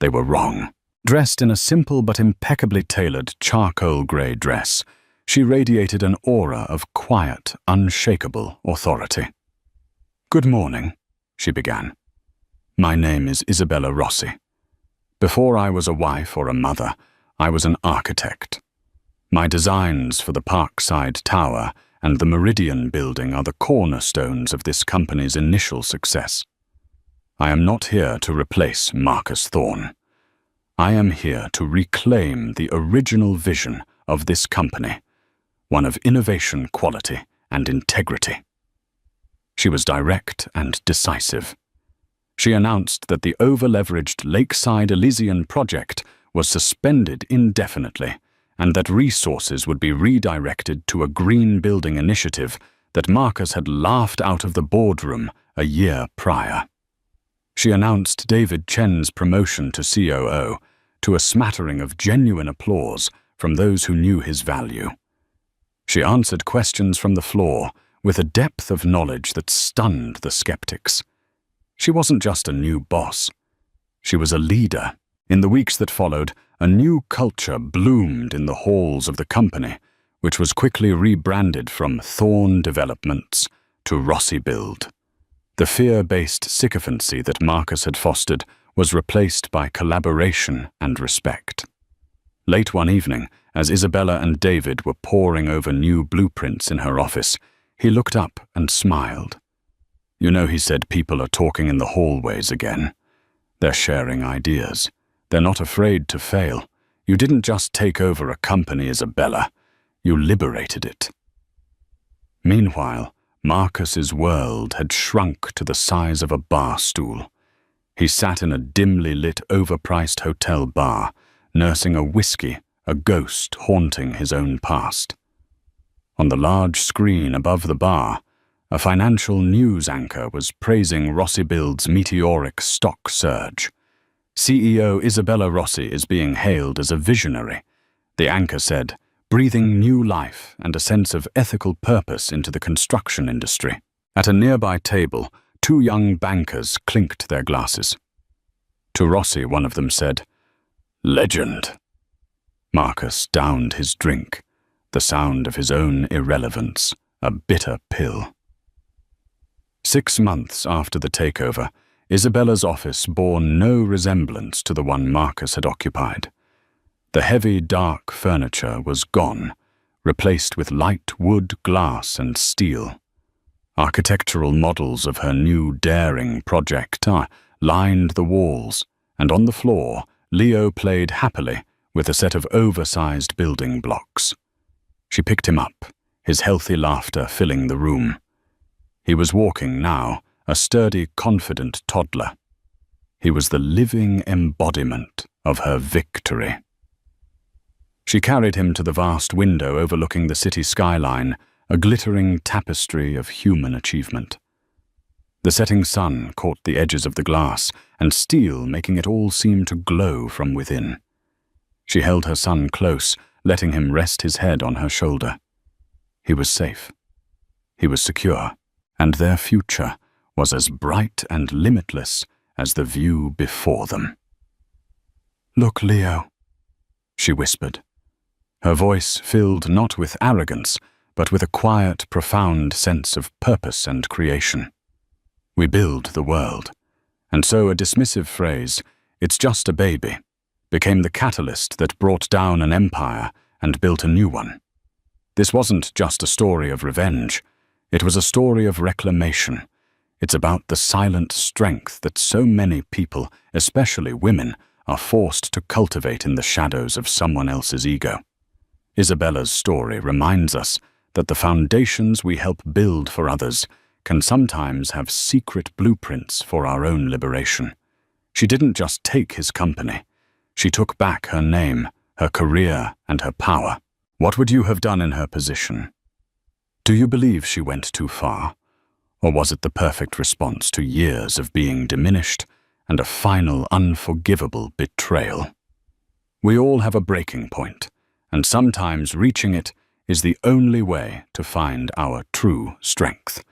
They were wrong. Dressed in a simple but impeccably tailored charcoal grey dress, she radiated an aura of quiet, unshakable authority. "Good morning," she began. "My name is Isabella Rossi. Before I was a wife or a mother, I was an architect. My designs for the Parkside Tower and the Meridian building are the cornerstones of this company's initial success. I am not here to replace Marcus Thorne. I am here to reclaim the original vision of this company, one of innovation, quality, and integrity." She was direct and decisive. She announced that the over-leveraged Lakeside Elysian project was suspended indefinitely and that resources would be redirected to a green building initiative that Marcus had laughed out of the boardroom a year prior. She announced David Chen's promotion to COO to a smattering of genuine applause from those who knew his value. She answered questions from the floor with a depth of knowledge that stunned the skeptics. She wasn't just a new boss. She was a leader. In the weeks that followed, a new culture bloomed in the halls of the company, which was quickly rebranded from Thorne Developments to Rossi Build. The fear-based sycophancy that Marcus had fostered was replaced by collaboration and respect. Late one evening, as Isabella and David were poring over new blueprints in her office, he looked up and smiled. "You know," he said, "people are talking in the hallways again. They're sharing ideas. They're not afraid to fail. You didn't just take over a company, Isabella. You liberated it." Meanwhile, Marcus's world had shrunk to the size of a bar stool. He sat in a dimly lit, overpriced hotel bar, nursing a whiskey, a ghost haunting his own past. On the large screen above the bar, a financial news anchor was praising Rossi Build's meteoric stock surge. "CEO Isabella Rossi is being hailed as a visionary," the anchor said, breathing new life and a sense of ethical purpose into the construction industry. At a nearby table, two young bankers clinked their glasses. To Rossi, one of them said, "Legend." Marcus downed his drink, the sound of his own irrelevance, a bitter pill. 6 months after the takeover, Isabella's office bore no resemblance to the one Marcus had occupied. The heavy, dark furniture was gone, replaced with light wood, glass, and steel. Architectural models of her new, daring project lined the walls, and on the floor, Leo played happily with a set of oversized building blocks. She picked him up, his healthy laughter filling the room. He was walking now, a sturdy, confident toddler. He was the living embodiment of her victory. She carried him to the vast window overlooking the city skyline, a glittering tapestry of human achievement. The setting sun caught the edges of the glass and steel, making it all seem to glow from within. She held her son close, letting him rest his head on her shoulder. He was safe. He was secure, and their future was as bright and limitless as the view before them. "Look, Leo," she whispered. Her voice filled not with arrogance, but with a quiet, profound sense of purpose and creation. "We build the world." And so a dismissive phrase, "It's just a baby," became the catalyst that brought down an empire and built a new one. This wasn't just a story of revenge. It was a story of reclamation. It's about the silent strength that so many people, especially women, are forced to cultivate in the shadows of someone else's ego. Isabella's story reminds us that the foundations we help build for others can sometimes have secret blueprints for our own liberation. She didn't just take his company. She took back her name, her career, and her power. What would you have done in her position? Do you believe she went too far? Or was it the perfect response to years of being diminished and a final unforgivable betrayal? We all have a breaking point, and sometimes reaching it is the only way to find our true strength.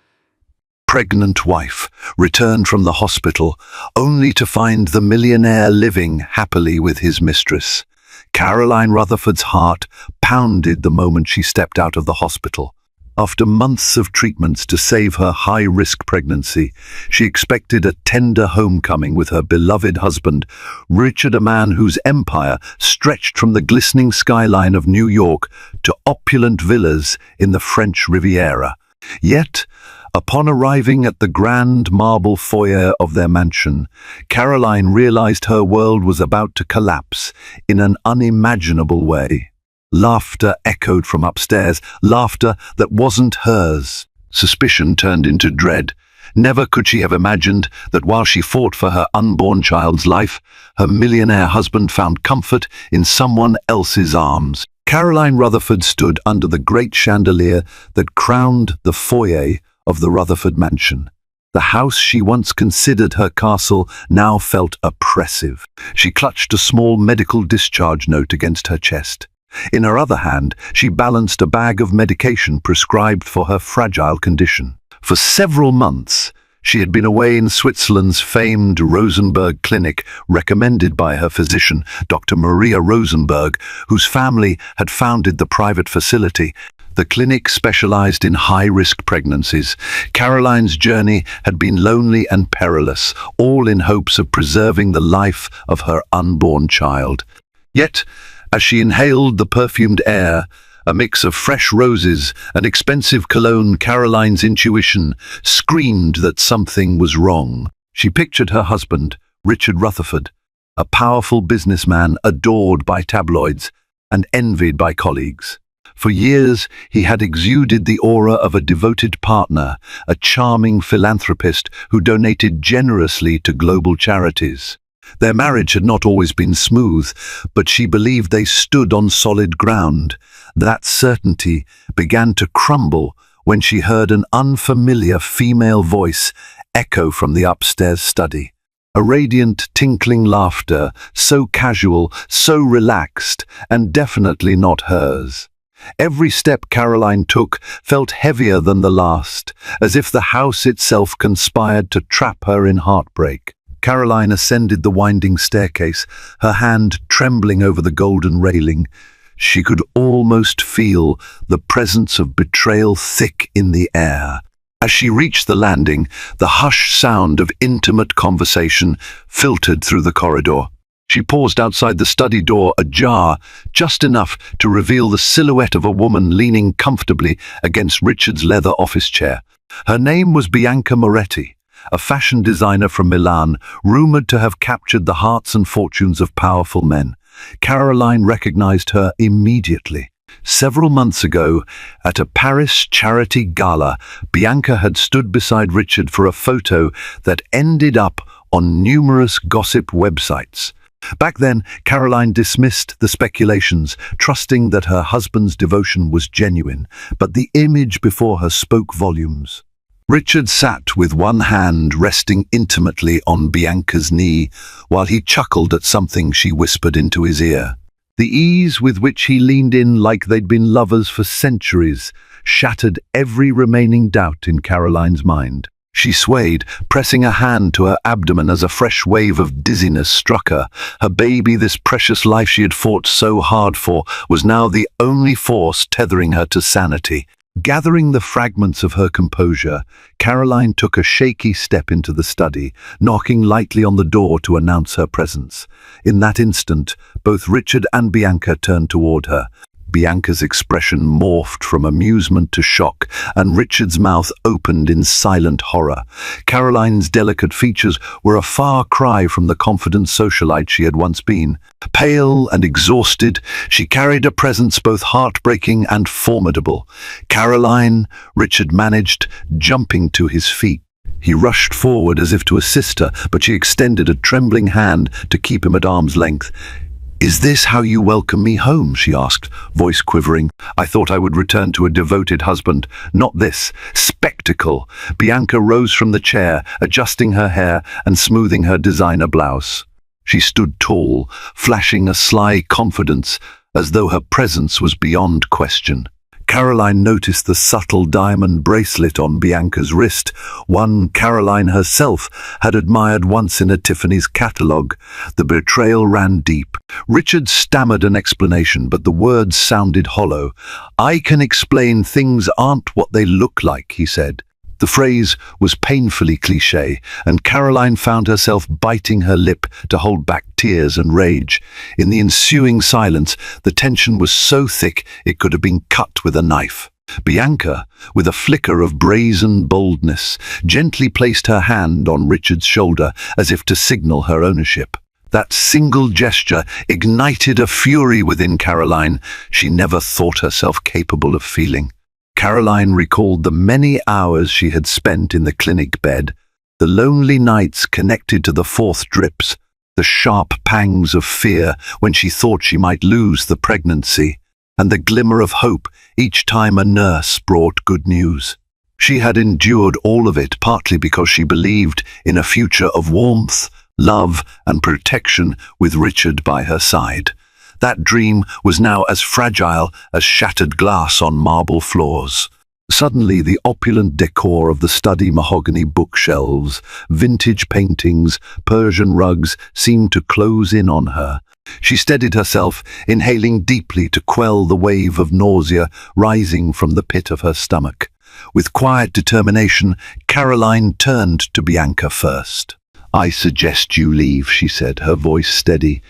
Pregnant wife returned from the hospital only to find the millionaire living happily with his mistress. Caroline Rutherford's heart pounded the moment she stepped out of the hospital. After months of treatments to save her high-risk pregnancy, she expected a tender homecoming with her beloved husband, Richard, a man whose empire stretched from the glistening skyline of New York to opulent villas in the French Riviera. Yet, upon arriving at the grand marble foyer of their mansion, Caroline realized her world was about to collapse in an unimaginable way. Laughter echoed from upstairs, laughter that wasn't hers. Suspicion turned into dread. Never could she have imagined that while she fought for her unborn child's life, her millionaire husband found comfort in someone else's arms. Caroline Rutherford stood under the great chandelier that crowned the foyer of the Rutherford mansion. The house she once considered her castle now felt oppressive. She clutched a small medical discharge note against her chest. In her other hand, she balanced a bag of medication prescribed for her fragile condition. For several months, she had been away in Switzerland's famed Rosenberg Clinic, recommended by her physician, Dr. Maria Rosenberg, whose family had founded the private facility. The clinic specialized in high-risk pregnancies. Caroline's journey had been lonely and perilous, all in hopes of preserving the life of her unborn child. Yet, as she inhaled the perfumed air, a mix of fresh roses and expensive cologne, Caroline's intuition screamed that something was wrong. She pictured her husband, Richard Rutherford, a powerful businessman adored by tabloids and envied by colleagues. For years, he had exuded the aura of a devoted partner, a charming philanthropist who donated generously to global charities. Their marriage had not always been smooth, but she believed they stood on solid ground. That certainty began to crumble when she heard an unfamiliar female voice echo from the upstairs study. A radiant, tinkling laughter, so casual, so relaxed, and definitely not hers. Every step Caroline took felt heavier than the last, as if the house itself conspired to trap her in heartbreak. Caroline ascended the winding staircase, her hand trembling over the golden railing. She could almost feel the presence of betrayal thick in the air. As she reached the landing, the hushed sound of intimate conversation filtered through the corridor. She paused outside the study door, ajar, just enough to reveal the silhouette of a woman leaning comfortably against Richard's leather office chair. Her name was Bianca Moretti, a fashion designer from Milan, rumored to have captured the hearts and fortunes of powerful men. Caroline recognized her immediately. Several months ago, at a Paris charity gala, Bianca had stood beside Richard for a photo that ended up on numerous gossip websites. Back then, Caroline dismissed the speculations, trusting that her husband's devotion was genuine, but the image before her spoke volumes. Richard sat with one hand resting intimately on Bianca's knee, while he chuckled at something she whispered into his ear. The ease with which he leaned in like they'd been lovers for centuries shattered every remaining doubt in Caroline's mind. She swayed, pressing a hand to her abdomen as a fresh wave of dizziness struck her. Her baby, this precious life she had fought so hard for, was now the only force tethering her to sanity. Gathering the fragments of her composure, Caroline took a shaky step into the study, knocking lightly on the door to announce her presence. In that instant, both Richard and Bianca turned toward her. Bianca's expression morphed from amusement to shock, and Richard's mouth opened in silent horror. Caroline's delicate features were a far cry from the confident socialite she had once been. Pale and exhausted, she carried a presence both heartbreaking and formidable. "Caroline," Richard managed, jumping to his feet. He rushed forward as if to assist her, but she extended a trembling hand to keep him at arm's length. "Is this how you welcome me home?" she asked, voice quivering. "I thought I would return to a devoted husband, not this spectacle." Bianca rose from the chair, adjusting her hair and smoothing her designer blouse. She stood tall, flashing a sly confidence, as though her presence was beyond question. Caroline noticed the subtle diamond bracelet on Bianca's wrist, one Caroline herself had admired once in a Tiffany's catalogue. The betrayal ran deep. Richard stammered an explanation, but the words sounded hollow. "I can explain things aren't what they look like," he said. The phrase was painfully cliché, and Caroline found herself biting her lip to hold back tears and rage. In the ensuing silence, the tension was so thick it could have been cut with a knife. Bianca, with a flicker of brazen boldness, gently placed her hand on Richard's shoulder as if to signal her ownership. That single gesture ignited a fury within Caroline she never thought herself capable of feeling. Caroline recalled the many hours she had spent in the clinic bed, the lonely nights connected to the fourth drips, the sharp pangs of fear when she thought she might lose the pregnancy, and the glimmer of hope each time a nurse brought good news. She had endured all of it partly because she believed in a future of warmth, love, and protection with Richard by her side. That dream was now as fragile as shattered glass on marble floors. Suddenly, the opulent decor of the study mahogany bookshelves, vintage paintings, Persian rugs seemed to close in on her. She steadied herself, inhaling deeply to quell the wave of nausea rising from the pit of her stomach. With quiet determination, Caroline turned to Bianca first. "I suggest you leave," she said, her voice steady.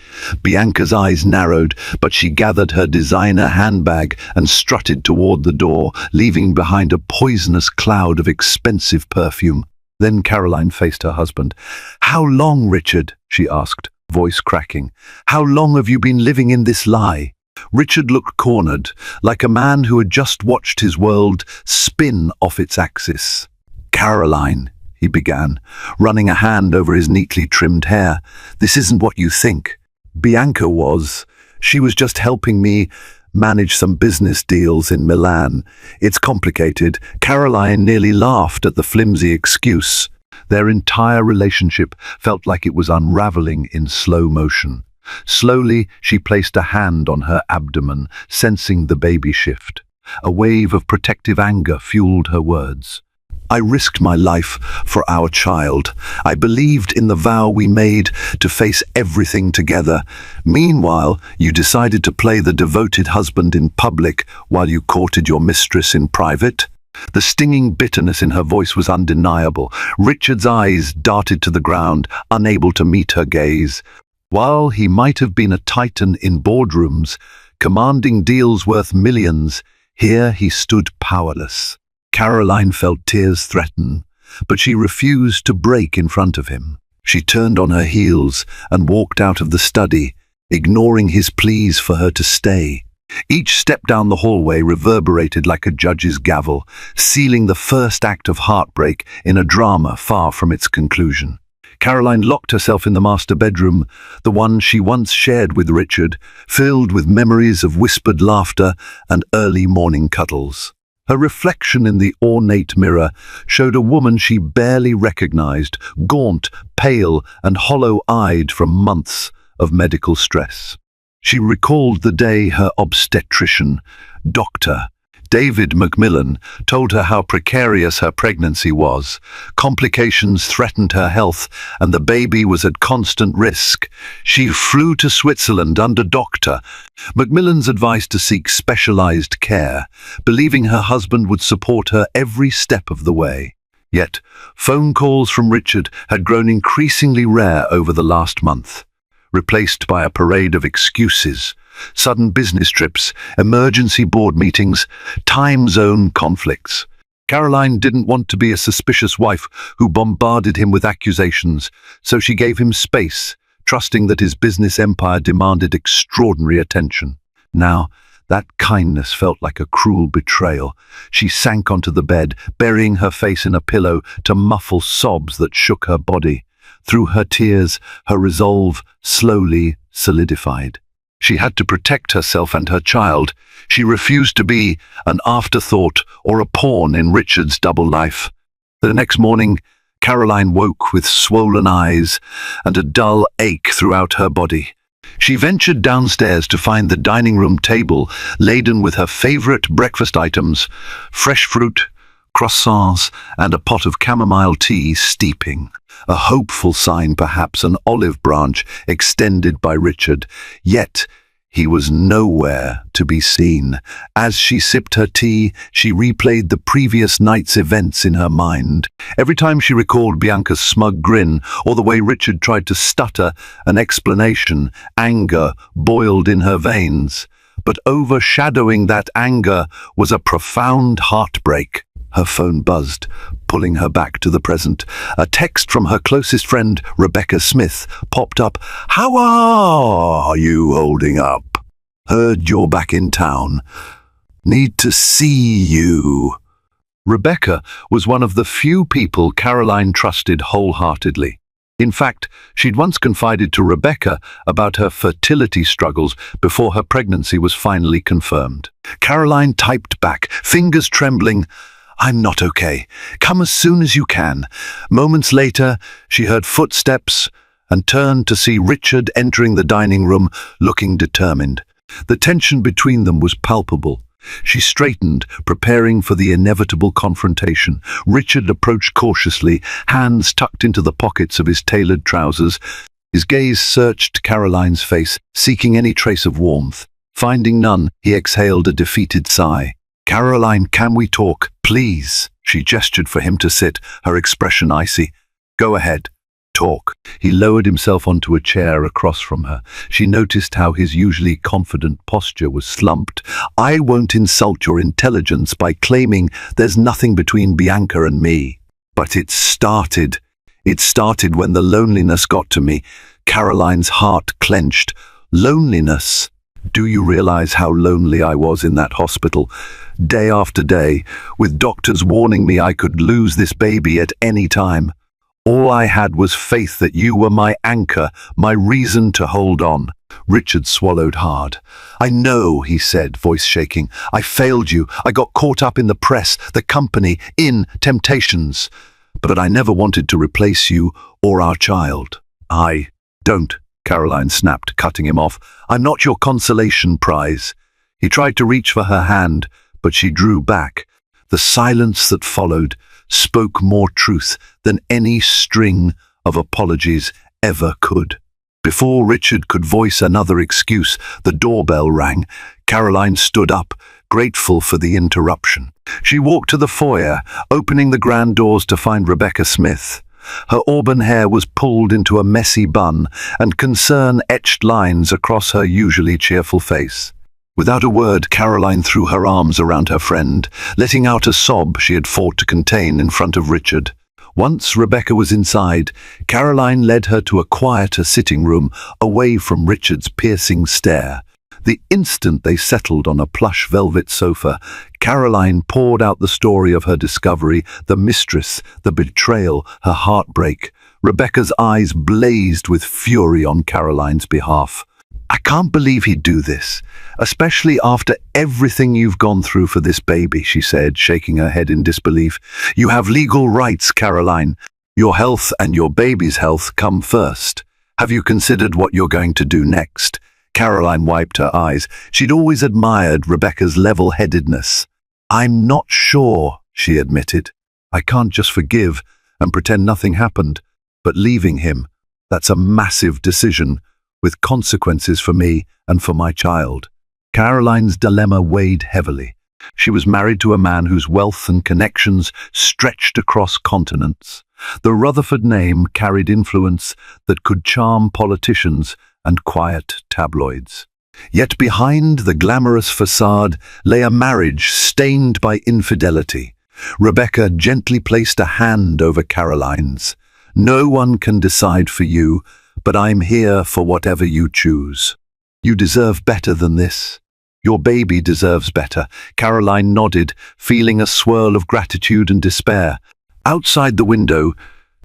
Bianca's eyes narrowed, but she gathered her designer handbag and strutted toward the door, leaving behind a poisonous cloud of expensive perfume. Then Caroline faced her husband. "How long, Richard?" she asked, voice cracking. "How long have you been living in this lie?" Richard looked cornered, like a man who had just watched his world spin off its axis. "Caroline," he began, running a hand over his neatly trimmed hair, "this isn't what you think. Bianca was. She was just helping me manage some business deals in Milan. It's complicated." Caroline nearly laughed at the flimsy excuse. Their entire relationship felt like it was unraveling in slow motion. Slowly, she placed a hand on her abdomen, sensing the baby shift. A wave of protective anger fueled her words. "I risked my life for our child. I believed in the vow we made to face everything together. Meanwhile, you decided to play the devoted husband in public while you courted your mistress in private." The stinging bitterness in her voice was undeniable. Richard's eyes darted to the ground, unable to meet her gaze. While he might have been a titan in boardrooms, commanding deals worth millions, here he stood powerless. Caroline felt tears threaten, but she refused to break in front of him. She turned on her heels and walked out of the study, ignoring his pleas for her to stay. Each step down the hallway reverberated like a judge's gavel, sealing the first act of heartbreak in a drama far from its conclusion. Caroline locked herself in the master bedroom, the one she once shared with Richard, filled with memories of whispered laughter and early morning cuddles. Her reflection in the ornate mirror showed a woman she barely recognized, gaunt, pale, and hollow-eyed from months of medical stress. She recalled the day her obstetrician, Dr. David Macmillan, told her how precarious her pregnancy was. Complications threatened her health, and the baby was at constant risk. She flew to Switzerland under Dr. Macmillan's advice to seek specialized care, believing her husband would support her every step of the way. Yet, phone calls from Richard had grown increasingly rare over the last month. Replaced by a parade of excuses, sudden business trips, emergency board meetings, time zone conflicts. Caroline didn't want to be a suspicious wife who bombarded him with accusations, so she gave him space, trusting that his business empire demanded extraordinary attention. Now, that kindness felt like a cruel betrayal. She sank onto the bed, burying her face in a pillow to muffle sobs that shook her body. Through her tears, her resolve slowly solidified. She had to protect herself and her child. She refused to be an afterthought or a pawn in Richard's double life. The next morning, Caroline woke with swollen eyes and a dull ache throughout her body. She ventured downstairs to find the dining room table laden with her favorite breakfast items, fresh fruit, croissants, and a pot of chamomile tea steeping. A hopeful sign, perhaps an olive branch extended by Richard, yet he was nowhere to be seen. As she sipped her tea, she replayed the previous night's events in her mind. Every time she recalled Bianca's smug grin or the way Richard tried to stutter an explanation, anger boiled in her veins. But overshadowing that anger was a profound heartbreak. Her phone buzzed, pulling her back to the present. A text from her closest friend, Rebecca Smith, popped up. "How are you holding up? Heard you're back in town. Need to see you." Rebecca was one of the few people Caroline trusted wholeheartedly. In fact, she'd once confided to Rebecca about her fertility struggles before her pregnancy was finally confirmed. Caroline typed back, fingers trembling, "I'm not okay. Come as soon as you can." Moments later, she heard footsteps and turned to see Richard entering the dining room, looking determined. The tension between them was palpable. She straightened, preparing for the inevitable confrontation. Richard approached cautiously, hands tucked into the pockets of his tailored trousers. His gaze searched Caroline's face, seeking any trace of warmth. Finding none, he exhaled a defeated sigh. "Caroline, can we talk, please?" She gestured for him to sit, her expression icy. "Go ahead. Talk." He lowered himself onto a chair across from her. She noticed how his usually confident posture was slumped. "I won't insult your intelligence by claiming there's nothing between Bianca and me. But it started. It started when the loneliness got to me." Caroline's heart clenched. "Loneliness? Do you realize how lonely I was in that hospital? Day after day, with doctors warning me I could lose this baby at any time. All I had was faith that you were my anchor, my reason to hold on." Richard swallowed hard. "I know," he said, voice shaking. "I failed you. I got caught up in the press, the company, in temptations. But I never wanted to replace you or our child." "Don't," Caroline snapped, cutting him off. "I'm not your consolation prize." He tried to reach for her hand, but she drew back. The silence that followed spoke more truth than any string of apologies ever could. Before Richard could voice another excuse, the doorbell rang. Caroline stood up, grateful for the interruption. She walked to the foyer, opening the grand doors to find Rebecca Smith. Her auburn hair was pulled into a messy bun, and concern etched lines across her usually cheerful face. Without a word, Caroline threw her arms around her friend, letting out a sob she had fought to contain in front of Richard. Once Rebecca was inside, Caroline led her to a quieter sitting room, away from Richard's piercing stare. The instant they settled on a plush velvet sofa, Caroline poured out the story of her discovery, the mistress, the betrayal, her heartbreak. Rebecca's eyes blazed with fury on Caroline's behalf. "I can't believe he'd do this, especially after everything you've gone through for this baby," she said, shaking her head in disbelief. "You have legal rights, Caroline. Your health and your baby's health come first. Have you considered what you're going to do next?" Caroline wiped her eyes. She'd always admired Rebecca's level-headedness. "I'm not sure," she admitted. "I can't just forgive and pretend nothing happened. But leaving him, that's a massive decision, with consequences for me and for my child." Caroline's dilemma weighed heavily. She was married to a man whose wealth and connections stretched across continents. The Rutherford name carried influence that could charm politicians and quiet tabloids. Yet behind the glamorous facade lay a marriage stained by infidelity. Rebecca gently placed a hand over Caroline's. "No one can decide for you, but I'm here for whatever you choose. You deserve better than this. Your baby deserves better." Caroline nodded, feeling a swirl of gratitude and despair. Outside the window,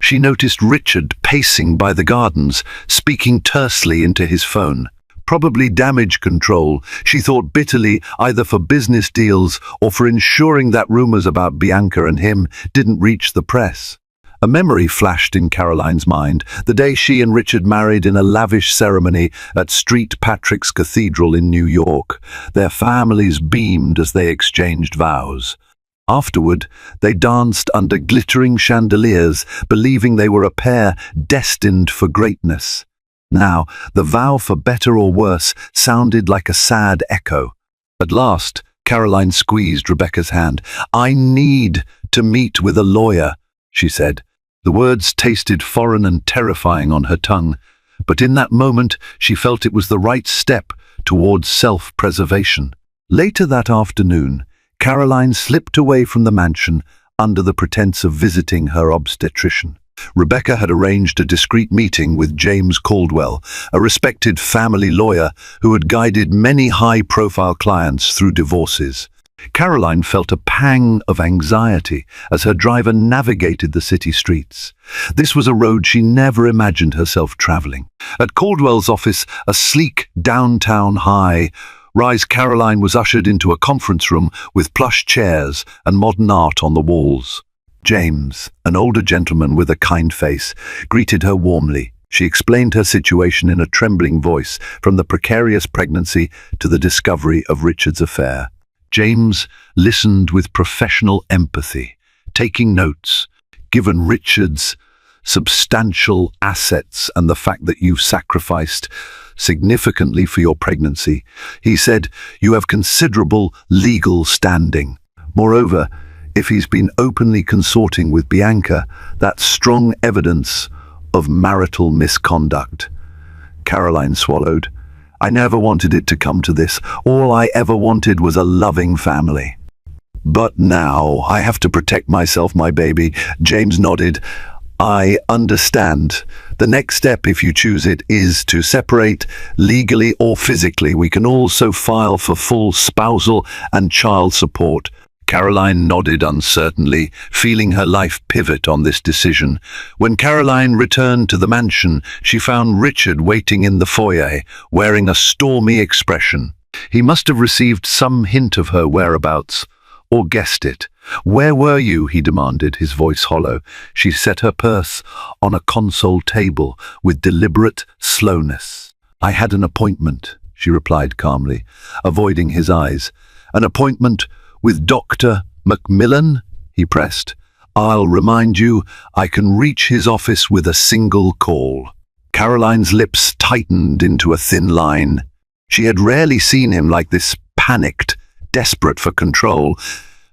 she noticed Richard pacing by the gardens, speaking tersely into his phone. Probably damage control, she thought bitterly, either for business deals or for ensuring that rumors about Bianca and him didn't reach the press. A memory flashed in Caroline's mind, the day she and Richard married in a lavish ceremony at St. Patrick's Cathedral in New York. Their families beamed as they exchanged vows. Afterward, they danced under glittering chandeliers, believing they were a pair destined for greatness. Now, the vow for better or worse sounded like a sad echo. At last, Caroline squeezed Rebecca's hand. "I need to meet with a lawyer," she said. The words tasted foreign and terrifying on her tongue, but in that moment she felt it was the right step towards self-preservation. Later that afternoon, Caroline slipped away from the mansion under the pretense of visiting her obstetrician. Rebecca had arranged a discreet meeting with James Caldwell, a respected family lawyer who had guided many high-profile clients through divorces. Caroline felt a pang of anxiety as her driver navigated the city streets. This was a road she never imagined herself traveling. At Caldwell's office, a sleek downtown high-rise, Caroline was ushered into a conference room with plush chairs and modern art on the walls. James, an older gentleman with a kind face, greeted her warmly. She explained her situation in a trembling voice, from the precarious pregnancy to the discovery of Richard's affair. James listened with professional empathy, taking notes. "Given Richard's substantial assets and the fact that you've sacrificed significantly for your pregnancy," he said, "you have considerable legal standing. Moreover, if he's been openly consorting with Bianca, that's strong evidence of marital misconduct." Caroline swallowed. "I never wanted it to come to this. All I ever wanted was a loving family. But now I have to protect myself, my baby." James nodded. "I understand. The next step, if you choose it, is to separate legally or physically. We can also file for full spousal and child support." Caroline nodded uncertainly, feeling her life pivot on this decision. When Caroline returned to the mansion, she found Richard waiting in the foyer, wearing a stormy expression. He must have received some hint of her whereabouts, or guessed it. "Where were you?" he demanded, his voice hollow. She set her purse on a console table with deliberate slowness. "I had an appointment," she replied calmly, avoiding his eyes. "An appointment with Dr. Macmillan?" he pressed. "I'll remind you, I can reach his office with a single call." Caroline's lips tightened into a thin line. She had rarely seen him like this, panicked, desperate for control.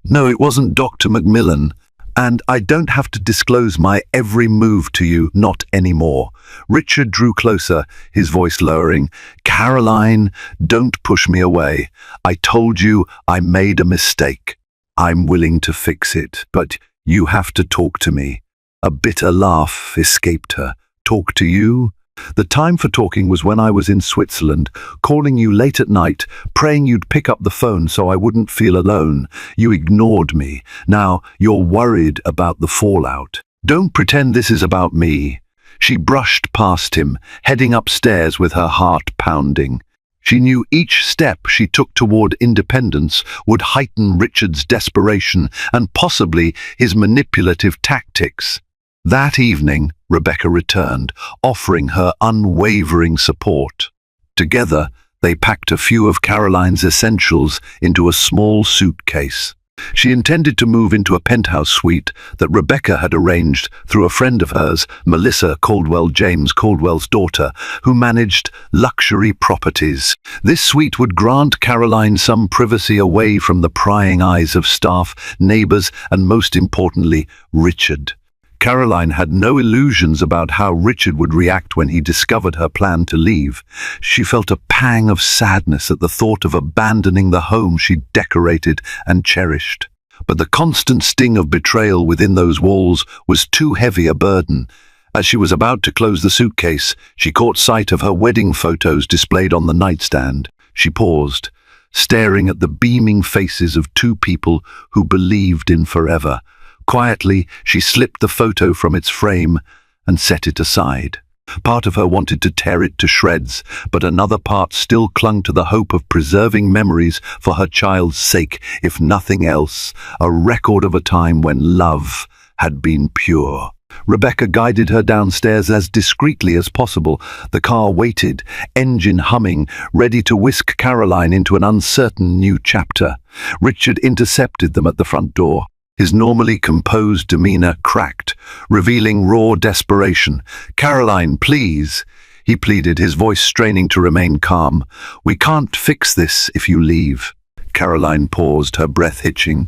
"No, it wasn't Dr. Macmillan. And I don't have to disclose my every move to you, not anymore." Richard drew closer, his voice lowering. "Caroline, don't push me away. I told you I made a mistake. I'm willing to fix it, but you have to talk to me." A bitter laugh escaped her. "Talk to you? The time for talking was when I was in Switzerland, calling you late at night, praying you'd pick up the phone so I wouldn't feel alone. You ignored me. Now you're worried about the fallout. Don't pretend this is about me." She brushed past him, heading upstairs with her heart pounding. She knew each step she took toward independence would heighten Richard's desperation and possibly his manipulative tactics. That evening, Rebecca returned, offering her unwavering support. Together, they packed a few of Caroline's essentials into a small suitcase. She intended to move into a penthouse suite that Rebecca had arranged through a friend of hers, Melissa Caldwell, James Caldwell's daughter, who managed luxury properties. This suite would grant Caroline some privacy away from the prying eyes of staff, neighbors, and most importantly, Richard. Caroline had no illusions about how Richard would react when he discovered her plan to leave. She felt a pang of sadness at the thought of abandoning the home she'd decorated and cherished. But the constant sting of betrayal within those walls was too heavy a burden. As she was about to close the suitcase, she caught sight of her wedding photos displayed on the nightstand. She paused, staring at the beaming faces of two people who believed in forever. Quietly, she slipped the photo from its frame and set it aside. Part of her wanted to tear it to shreds, but another part still clung to the hope of preserving memories for her child's sake, if nothing else, a record of a time when love had been pure. Rebecca guided her downstairs as discreetly as possible. The car waited, engine humming, ready to whisk Caroline into an uncertain new chapter. Richard intercepted them at the front door. His normally composed demeanor cracked, revealing raw desperation. "Caroline, please," he pleaded, his voice straining to remain calm. "We can't fix this if you leave." Caroline paused, her breath hitching.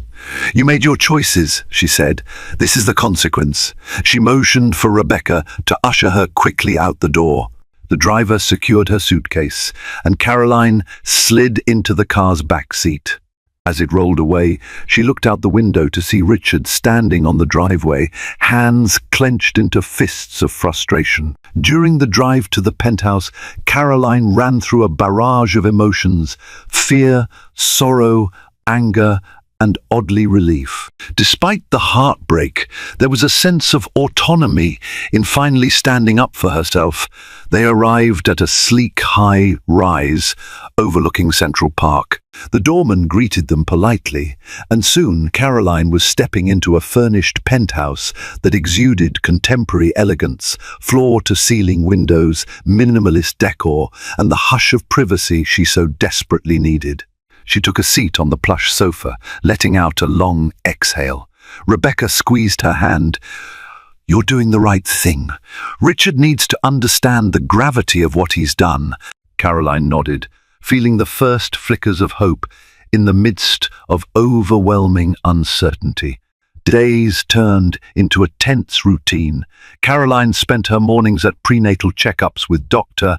"You made your choices," she said. "This is the consequence." She motioned for Rebecca to usher her quickly out the door. The driver secured her suitcase, and Caroline slid into the car's back seat. As it rolled away, she looked out the window to see Richard standing on the driveway, hands clenched into fists of frustration. During the drive to the penthouse, Caroline ran through a barrage of emotions: fear, sorrow, anger, and oddly relief. Despite the heartbreak, there was a sense of autonomy in finally standing up for herself. They arrived at a sleek high rise overlooking Central Park. The doorman greeted them politely, and soon Caroline was stepping into a furnished penthouse that exuded contemporary elegance, floor-to-ceiling windows, minimalist decor, and the hush of privacy she so desperately needed. She took a seat on the plush sofa, letting out a long exhale. Rebecca squeezed her hand. "You're doing the right thing. Richard needs to understand the gravity of what he's done." Caroline nodded, feeling the first flickers of hope in the midst of overwhelming uncertainty. Days turned into a tense routine. Caroline spent her mornings at prenatal checkups with Dr.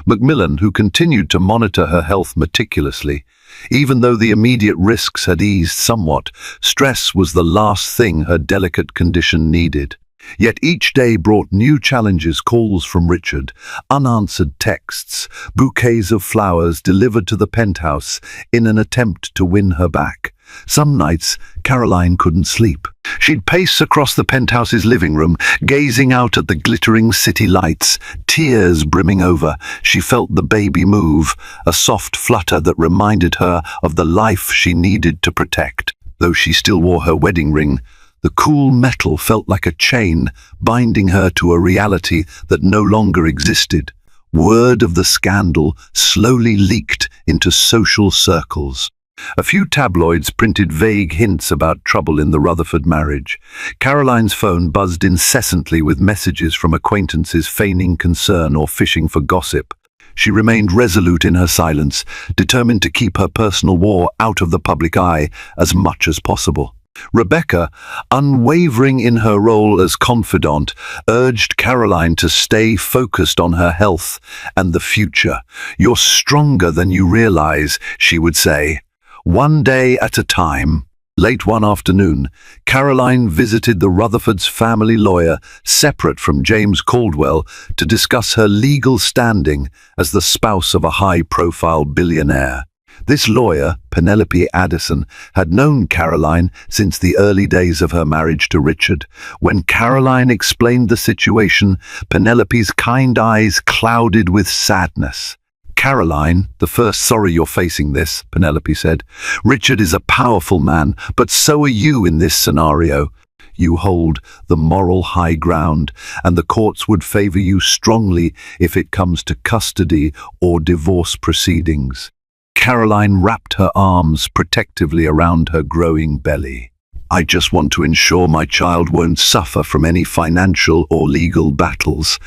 Macmillan, who continued to monitor her health meticulously. Even though the immediate risks had eased somewhat, stress was the last thing her delicate condition needed. Yet each day brought new challenges: calls from Richard, unanswered texts, bouquets of flowers delivered to the penthouse in an attempt to win her back. Some nights, Caroline couldn't sleep. She'd pace across the penthouse's living room, gazing out at the glittering city lights, tears brimming over. She felt the baby move, a soft flutter that reminded her of the life she needed to protect. Though she still wore her wedding ring, the cool metal felt like a chain, binding her to a reality that no longer existed. Word of the scandal slowly leaked into social circles. A few tabloids printed vague hints about trouble in the Rutherford marriage. Caroline's phone buzzed incessantly with messages from acquaintances feigning concern or fishing for gossip. She remained resolute in her silence, determined to keep her personal war out of the public eye as much as possible. Rebecca, unwavering in her role as confidant, urged Caroline to stay focused on her health and the future. "You're stronger than you realize," she would say. One day at a time. Late one afternoon, Caroline visited the Rutherfords' family lawyer, separate from James Caldwell, to discuss her legal standing as the spouse of a high-profile billionaire. This lawyer, Penelope Addison, had known Caroline since the early days of her marriage to Richard. When Caroline explained the situation, Penelope's kind eyes clouded with sadness. "Caroline, the first sorry you're facing this," Penelope said. "Richard is a powerful man, but so are you in this scenario. You hold the moral high ground, and the courts would favor you strongly if it comes to custody or divorce proceedings." Caroline wrapped her arms protectively around her growing belly. "I just want to ensure my child won't suffer from any financial or legal battles.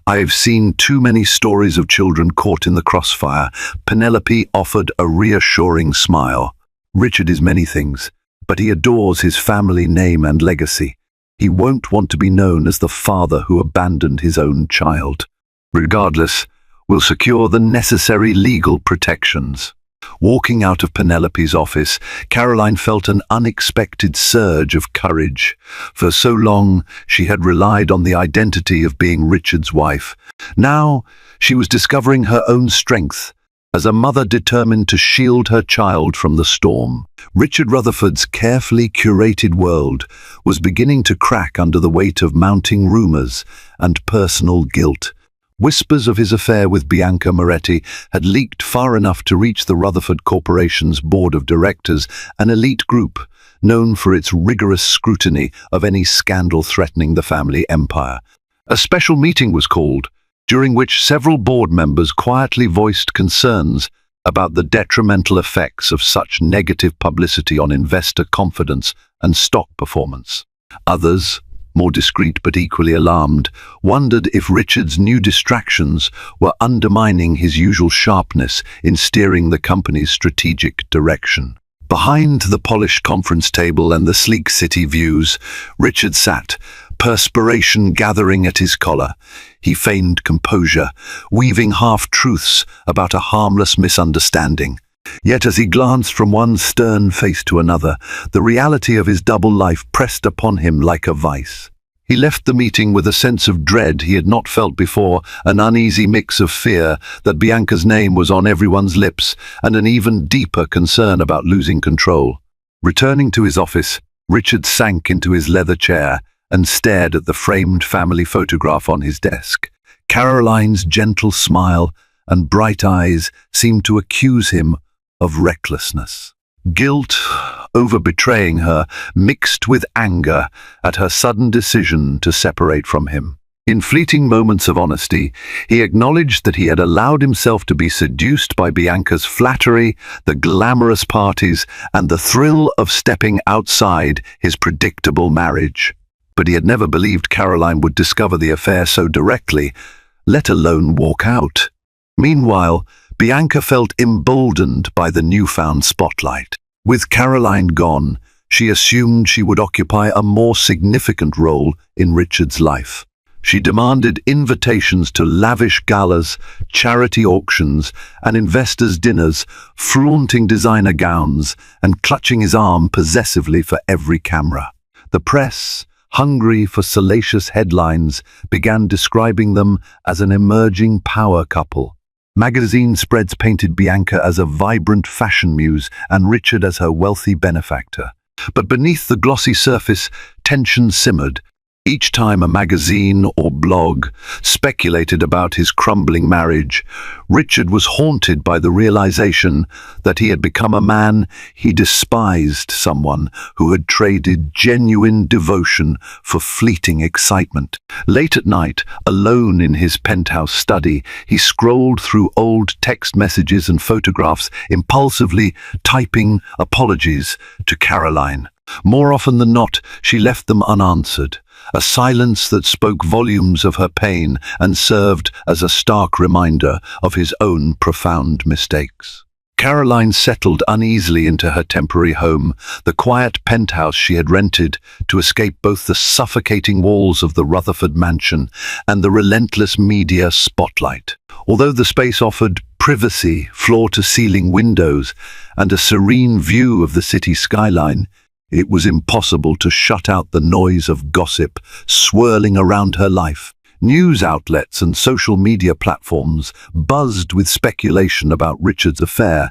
I've seen too many stories of children caught in the crossfire." Penelope offered a reassuring smile. "Richard is many things, but he adores his family name and legacy. He won't want to be known as the father who abandoned his own child. Regardless, we'll secure the necessary legal protections. Walking out of Penelope's office, Caroline felt an unexpected surge of courage. For so long, she had relied on the identity of being Richard's wife. Now, she was discovering her own strength as a mother determined to shield her child from the storm. Richard Rutherford's carefully curated world was beginning to crack under the weight of mounting rumors and personal guilt. Whispers of his affair with Bianca Moretti had leaked far enough to reach the Rutherford Corporation's board of directors, an elite group known for its rigorous scrutiny of any scandal threatening the family empire. A special meeting was called, during which several board members quietly voiced concerns about the detrimental effects of such negative publicity on investor confidence and stock performance. Others, more discreet but equally alarmed, wondered if Richard's new distractions were undermining his usual sharpness in steering the company's strategic direction. Behind the polished conference table and the sleek city views, Richard sat, perspiration gathering at his collar. He feigned composure, weaving half-truths about a harmless misunderstanding. Yet as he glanced from one stern face to another, the reality of his double life pressed upon him like a vice. He left the meeting with a sense of dread he had not felt before, an uneasy mix of fear that Bianca's name was on everyone's lips, and an even deeper concern about losing control. Returning to his office, Richard sank into his leather chair and stared at the framed family photograph on his desk. Caroline's gentle smile and bright eyes seemed to accuse him of recklessness. Guilt over betraying her mixed with anger at her sudden decision to separate from him. In fleeting moments of honesty, he acknowledged that he had allowed himself to be seduced by Bianca's flattery, the glamorous parties, and the thrill of stepping outside his predictable marriage. But he had never believed Caroline would discover the affair so directly, let alone walk out. Meanwhile, Bianca felt emboldened by the newfound spotlight. With Caroline gone, she assumed she would occupy a more significant role in Richard's life. She demanded invitations to lavish galas, charity auctions, and investors' dinners, flaunting designer gowns and clutching his arm possessively for every camera. The press, hungry for salacious headlines, began describing them as an emerging power couple. Magazine spreads painted Bianca as a vibrant fashion muse and Richard as her wealthy benefactor. But beneath the glossy surface, tension simmered. Each time a magazine or blog speculated about his crumbling marriage, Richard was haunted by the realization that he had become a man he despised, someone who had traded genuine devotion for fleeting excitement. Late at night, alone in his penthouse study, he scrolled through old text messages and photographs, impulsively typing apologies to Caroline. More often than not, she left them unanswered, a silence that spoke volumes of her pain and served as a stark reminder of his own profound mistakes. Caroline settled uneasily into her temporary home, the quiet penthouse she had rented to escape both the suffocating walls of the Rutherford mansion and the relentless media spotlight. Although the space offered privacy, floor-to-ceiling windows, and a serene view of the city skyline, it was impossible to shut out the noise of gossip swirling around her life. News outlets and social media platforms buzzed with speculation about Richard's affair,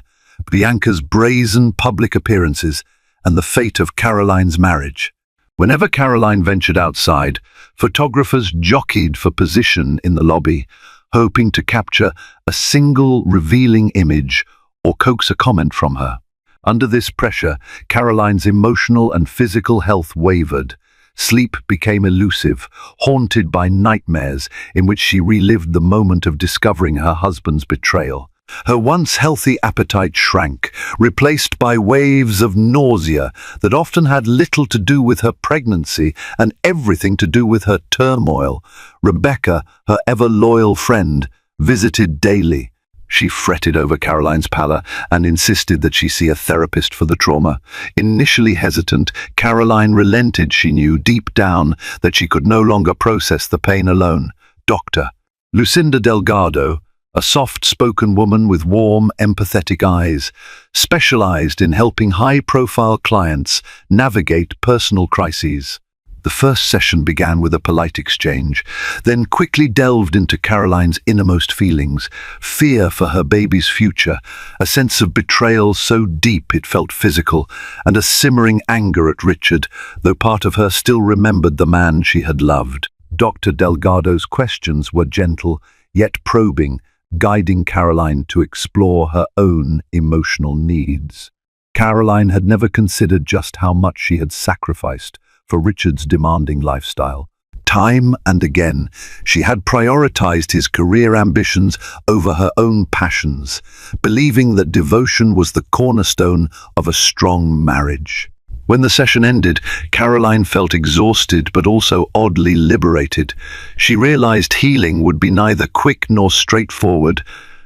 Bianca's brazen public appearances, and the fate of Caroline's marriage. Whenever Caroline ventured outside, photographers jockeyed for position in the lobby, hoping to capture a single revealing image or coax a comment from her. Under this pressure, Caroline's emotional and physical health wavered. Sleep became elusive, haunted by nightmares in which she relived the moment of discovering her husband's betrayal. Her once healthy appetite shrank, replaced by waves of nausea that often had little to do with her pregnancy and everything to do with her turmoil. Rebecca, her ever-loyal friend, visited daily, She fretted over Caroline's pallor and insisted that she see a therapist for the trauma. Initially hesitant, Caroline relented. She knew deep down that she could no longer process the pain alone. Dr. Lucinda Delgado, a soft-spoken woman with warm, empathetic eyes, specialized in helping high-profile clients navigate personal crises. The first session began with a polite exchange, then quickly delved into Caroline's innermost feelings: fear for her baby's future, a sense of betrayal so deep it felt physical, and a simmering anger at Richard, though part of her still remembered the man she had loved. Dr. Delgado's questions were gentle, yet probing, guiding Caroline to explore her own emotional needs. Caroline had never considered just how much she had sacrificed for Richard's demanding lifestyle. Time and again, she had prioritized his career ambitions over her own passions, believing that devotion was the cornerstone of a strong marriage. When the session ended, Caroline felt exhausted but also oddly liberated. She realized healing would be neither quick nor straightforward.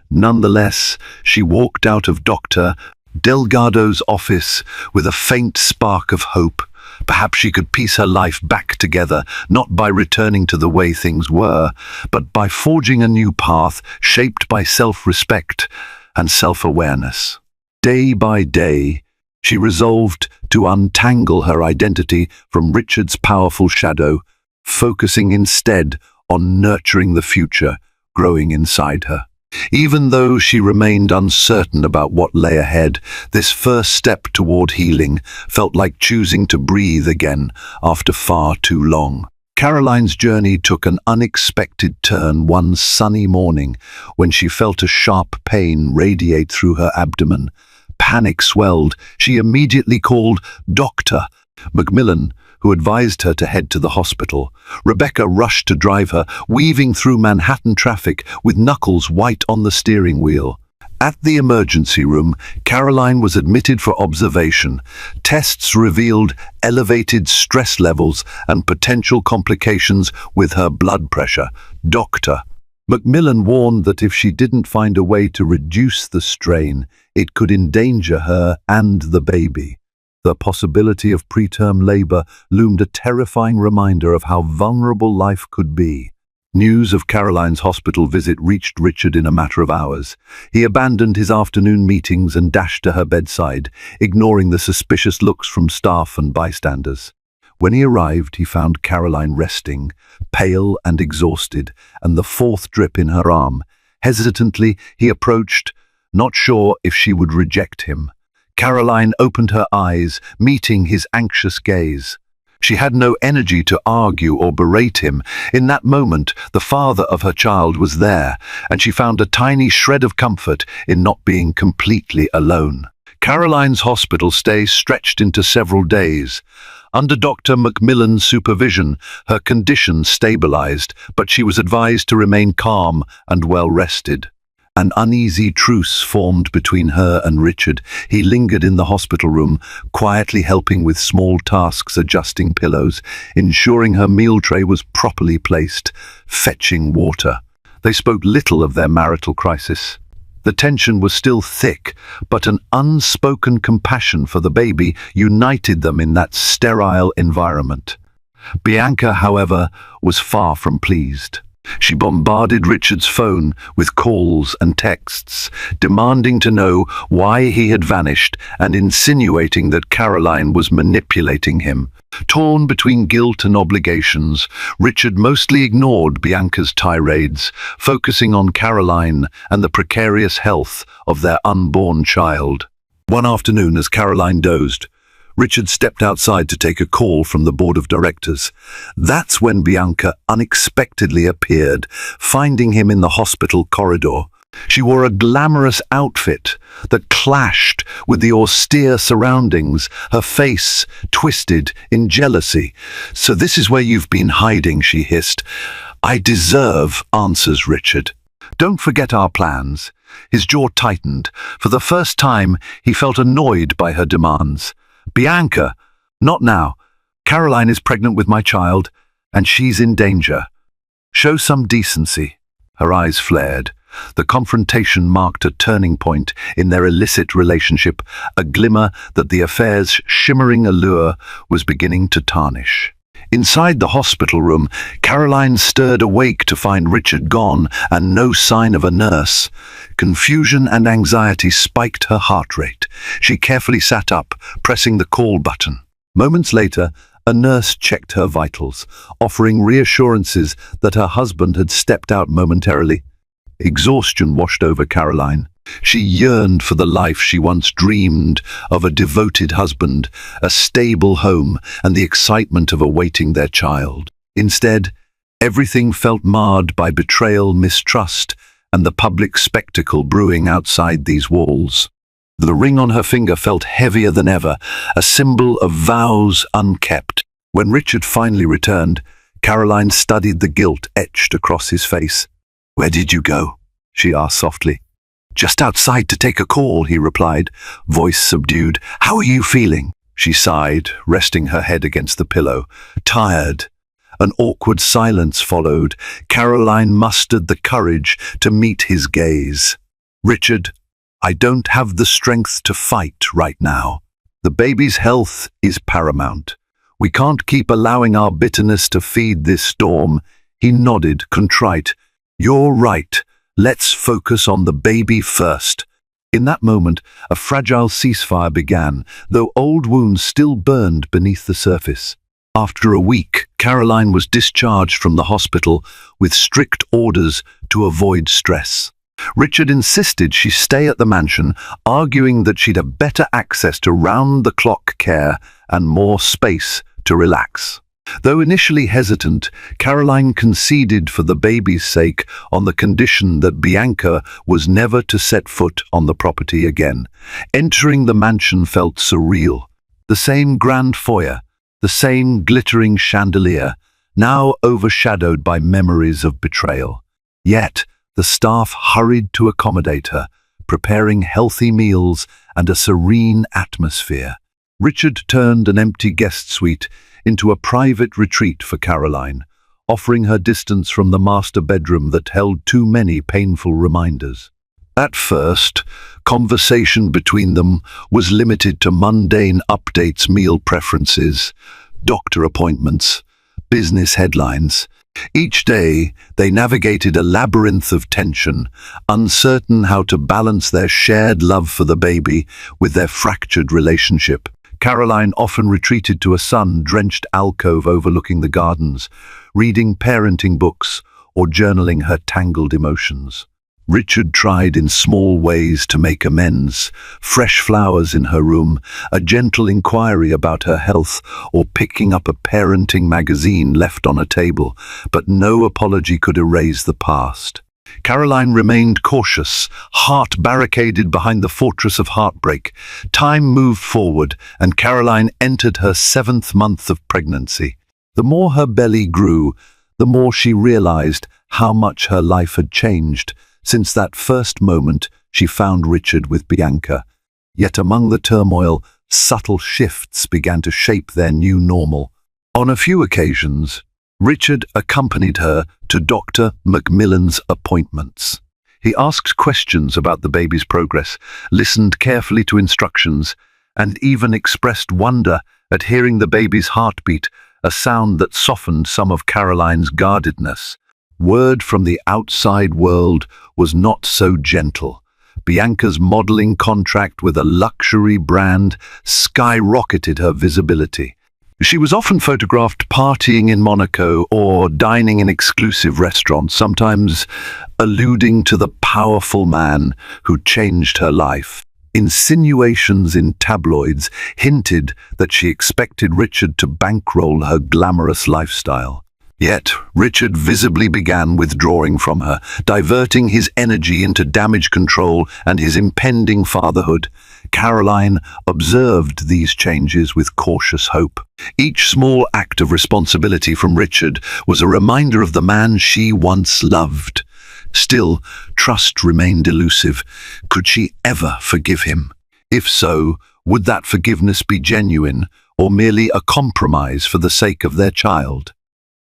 Nonetheless, she walked out of Dr. Delgado's office with a faint spark of hope. Perhaps she could piece her life back together, not by returning to the way things were, but by forging a new path shaped by self-respect and self-awareness. Day by day, she resolved to untangle her identity from Richard's powerful shadow, focusing instead on nurturing the future growing inside her. Even though she remained uncertain about what lay ahead, this first step toward healing felt like choosing to breathe again after far too long. Caroline's journey took an unexpected turn one sunny morning when she felt a sharp pain radiate through her abdomen. Panic swelled. She immediately called Dr. Macmillan, who advised her to head to the hospital. Rebecca rushed to drive her, weaving through Manhattan traffic with knuckles white on the steering wheel. At the emergency room, Caroline was admitted for observation. Tests revealed elevated stress levels and potential complications with her blood pressure. Dr. Macmillan warned that if she didn't find a way to reduce the strain, it could endanger her and the baby. The possibility of preterm labor loomed, a terrifying reminder of how vulnerable life could be. News of Caroline's hospital visit reached Richard in a matter of hours. He abandoned his afternoon meetings and dashed to her bedside, ignoring the suspicious looks from staff and bystanders. When he arrived, he found Caroline resting, pale and exhausted, and the fourth drip in her arm. Hesitantly, he approached, not sure if she would reject him. Caroline opened her eyes, meeting his anxious gaze. She had no energy to argue or berate him. In that moment, the father of her child was there, and she found a tiny shred of comfort in not being completely alone. Caroline's hospital stay stretched into several days. Under Dr. Macmillan's supervision, her condition stabilized, but she was advised to remain calm and well-rested. An uneasy truce formed between her and Richard. He lingered in the hospital room, quietly helping with small tasks, adjusting pillows, ensuring her meal tray was properly placed, fetching water. They spoke little of their marital crisis. The tension was still thick, but an unspoken compassion for the baby united them in that sterile environment. Bianca, however, was far from pleased. She bombarded Richard's phone with calls and texts, demanding to know why he had vanished and insinuating that Caroline was manipulating him. Torn between guilt and obligations, Richard mostly ignored Bianca's tirades, focusing on Caroline and the precarious health of their unborn child. One afternoon, as Caroline dozed, Richard stepped outside to take a call from the board of directors. That's when Bianca unexpectedly appeared, finding him in the hospital corridor. She wore a glamorous outfit that clashed with the austere surroundings, her face twisted in jealousy. "So this is where you've been hiding," she hissed. "I deserve answers, Richard. Don't forget our plans." His jaw tightened. For the first time, he felt annoyed by her demands. "Bianca, not now. Caroline is pregnant with my child, and she's in danger. Show some decency." Her eyes flared. The confrontation marked a turning point in their illicit relationship, a glimmer that the affair's shimmering allure was beginning to tarnish. Inside the hospital room, Caroline stirred awake to find Richard gone and no sign of a nurse. Confusion and anxiety spiked her heart rate. She carefully sat up, pressing the call button. Moments later, a nurse checked her vitals, offering reassurances that her husband had stepped out momentarily. Exhaustion washed over Caroline. She yearned for the life she once dreamed of, a devoted husband, a stable home, and the excitement of awaiting their child. Instead, everything felt marred by betrayal, mistrust, and the public spectacle brewing outside these walls. The ring on her finger felt heavier than ever, a symbol of vows unkept. When Richard finally returned, Caroline studied the guilt etched across his face. "Where did you go?" she asked softly. "Just outside to take a call," he replied, voice subdued. "How are you feeling?" She sighed, resting her head against the pillow. "Tired." An awkward silence followed. Caroline mustered the courage to meet his gaze. "Richard, I don't have the strength to fight right now. The baby's health is paramount. We can't keep allowing our bitterness to feed this storm." He nodded, contrite. "You're right. Let's focus on the baby first." In that moment, a fragile ceasefire began, though old wounds still burned beneath the surface. After a week, Caroline was discharged from the hospital with strict orders to avoid stress. Richard insisted she stay at the mansion, arguing that she'd have better access to round-the-clock care and more space to relax. Though initially hesitant, Caroline conceded for the baby's sake on the condition that Bianca was never to set foot on the property again. Entering the mansion felt surreal. The same grand foyer, the same glittering chandelier, now overshadowed by memories of betrayal. Yet, the staff hurried to accommodate her, preparing healthy meals and a serene atmosphere. Richard turned an empty guest suite into a private retreat for Caroline, offering her distance from the master bedroom that held too many painful reminders. At first, conversation between them was limited to mundane updates, meal preferences, doctor appointments, business headlines. Each day, they navigated a labyrinth of tension, uncertain how to balance their shared love for the baby with their fractured relationship. Caroline often retreated to a sun-drenched alcove overlooking the gardens, reading parenting books or journaling her tangled emotions. Richard tried in small ways to make amends, fresh flowers in her room, a gentle inquiry about her health, or picking up a parenting magazine left on a table, but no apology could erase the past. Caroline remained cautious, heart barricaded behind the fortress of heartbreak. Time moved forward, and Caroline entered her 7th month of pregnancy. The more her belly grew, the more she realized how much her life had changed since that first moment she found Richard with Bianca. Yet among the turmoil, subtle shifts began to shape their new normal. On a few occasions, Richard accompanied her to Dr. Macmillan's appointments. He asked questions about the baby's progress, listened carefully to instructions, and even expressed wonder at hearing the baby's heartbeat, a sound that softened some of Caroline's guardedness. Word from the outside world was not so gentle. Bianca's modeling contract with a luxury brand skyrocketed her visibility. She was often photographed partying in Monaco or dining in exclusive restaurants, sometimes alluding to the powerful man who changed her life. Insinuations in tabloids hinted that she expected Richard to bankroll her glamorous lifestyle. Yet, Richard visibly began withdrawing from her, diverting his energy into damage control and his impending fatherhood. Caroline observed these changes with cautious hope. Each small act of responsibility from Richard was a reminder of the man she once loved. Still, trust remained elusive. Could she ever forgive him? If so, would that forgiveness be genuine or merely a compromise for the sake of their child?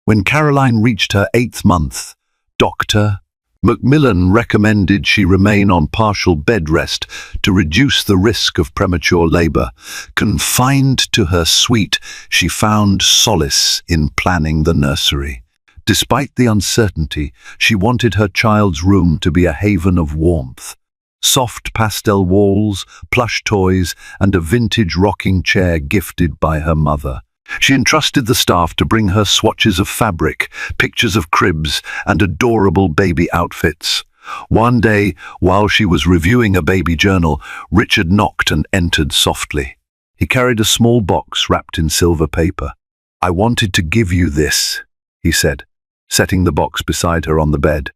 When Caroline reached her 8th month, Dr. Macmillan recommended she remain on partial bed rest to reduce the risk of premature labor. Confined to her suite, she found solace in planning the nursery. Despite the uncertainty, she wanted her child's room to be a haven of warmth. Soft pastel walls, plush toys, and a vintage rocking chair gifted by her mother. She entrusted the staff to bring her swatches of fabric, pictures of cribs, and adorable baby outfits. One day, while she was reviewing a baby journal, Richard knocked and entered softly. He carried a small box wrapped in silver paper. "I wanted to give you this," he said, setting the box beside her on the bed.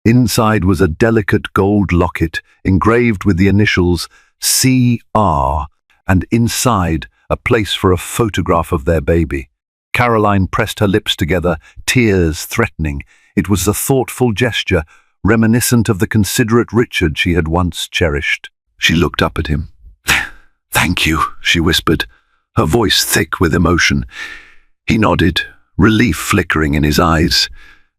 Inside was a delicate gold locket engraved with the initials C.R., and inside a place for a photograph of their baby. Caroline pressed her lips together, tears threatening. It was a thoughtful gesture, reminiscent of the considerate Richard she had once cherished. She looked up at him. "Thank you," she whispered, her voice thick with emotion. He nodded, relief flickering in his eyes.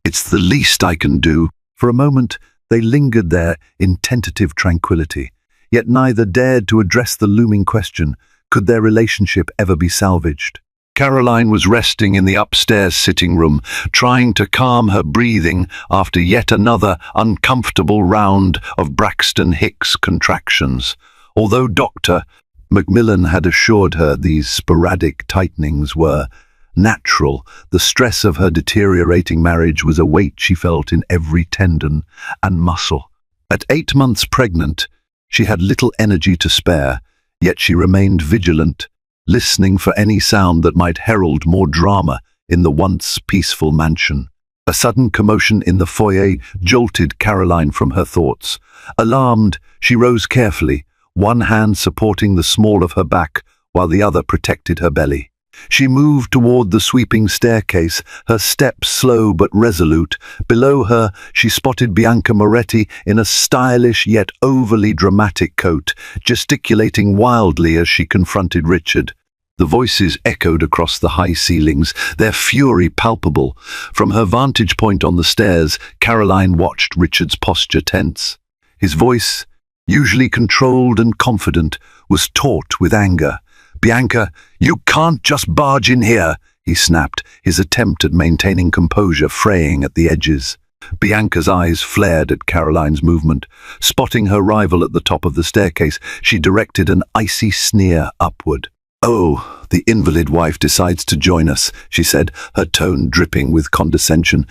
"It's the least I can do." For a moment, they lingered there in tentative tranquility, yet neither dared to address the looming question: could their relationship ever be salvaged? Caroline was resting in the upstairs sitting room, trying to calm her breathing after yet another uncomfortable round of Braxton Hicks contractions. Although Dr. Macmillan had assured her these sporadic tightenings were natural, the stress of her deteriorating marriage was a weight she felt in every tendon and muscle. At 8 months pregnant, she had little energy to spare, yet she remained vigilant, listening for any sound that might herald more drama in the once peaceful mansion. A sudden commotion in the foyer jolted Caroline from her thoughts. Alarmed, she rose carefully, one hand supporting the small of her back while the other protected her belly. She moved toward the sweeping staircase, her steps slow but resolute. Below her, she spotted Bianca Moretti in a stylish yet overly dramatic coat, gesticulating wildly as she confronted Richard. The voices echoed across the high ceilings, their fury palpable. From her vantage point on the stairs, Caroline watched Richard's posture tense. His voice, usually controlled and confident, was taut with anger. "Bianca, you can't just barge in here," he snapped, his attempt at maintaining composure fraying at the edges. Bianca's eyes flared at Caroline's movement. Spotting her rival at the top of the staircase, she directed an icy sneer upward. "Oh, the invalid wife decides to join us," she said, her tone dripping with condescension.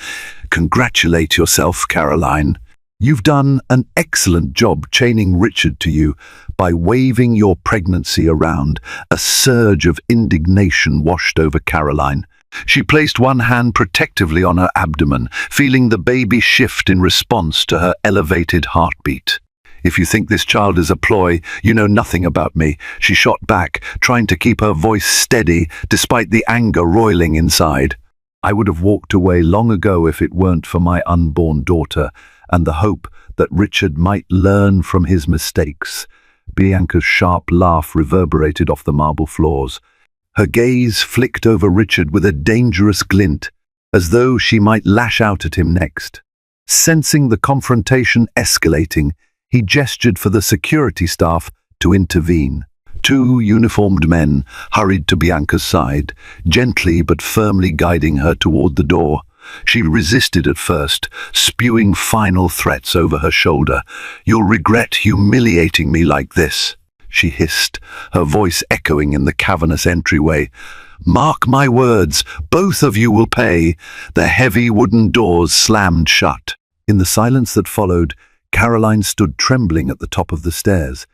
"Congratulate yourself, Caroline. You've done an excellent job chaining Richard to you by waving your pregnancy around." A surge of indignation washed over Caroline. She placed one hand protectively on her abdomen, feeling the baby shift in response to her elevated heartbeat. "If you think this child is a ploy, you know nothing about me," she shot back, trying to keep her voice steady despite the anger roiling inside. "I would have walked away long ago if it weren't for my unborn daughter and the hope that Richard might learn from his mistakes." Bianca's sharp laugh reverberated off the marble floors. Her gaze flicked over Richard with a dangerous glint, as though she might lash out at him next. Sensing the confrontation escalating, he gestured for the security staff to intervene. 2 uniformed men hurried to Bianca's side, gently but firmly guiding her toward the door. She resisted at first, spewing final threats over her shoulder. "You'll regret humiliating me like this," she hissed, her voice echoing in the cavernous entryway. "Mark my words, both of you will pay." The heavy wooden doors slammed shut. In the silence that followed, Caroline stood trembling at the top of the stairs.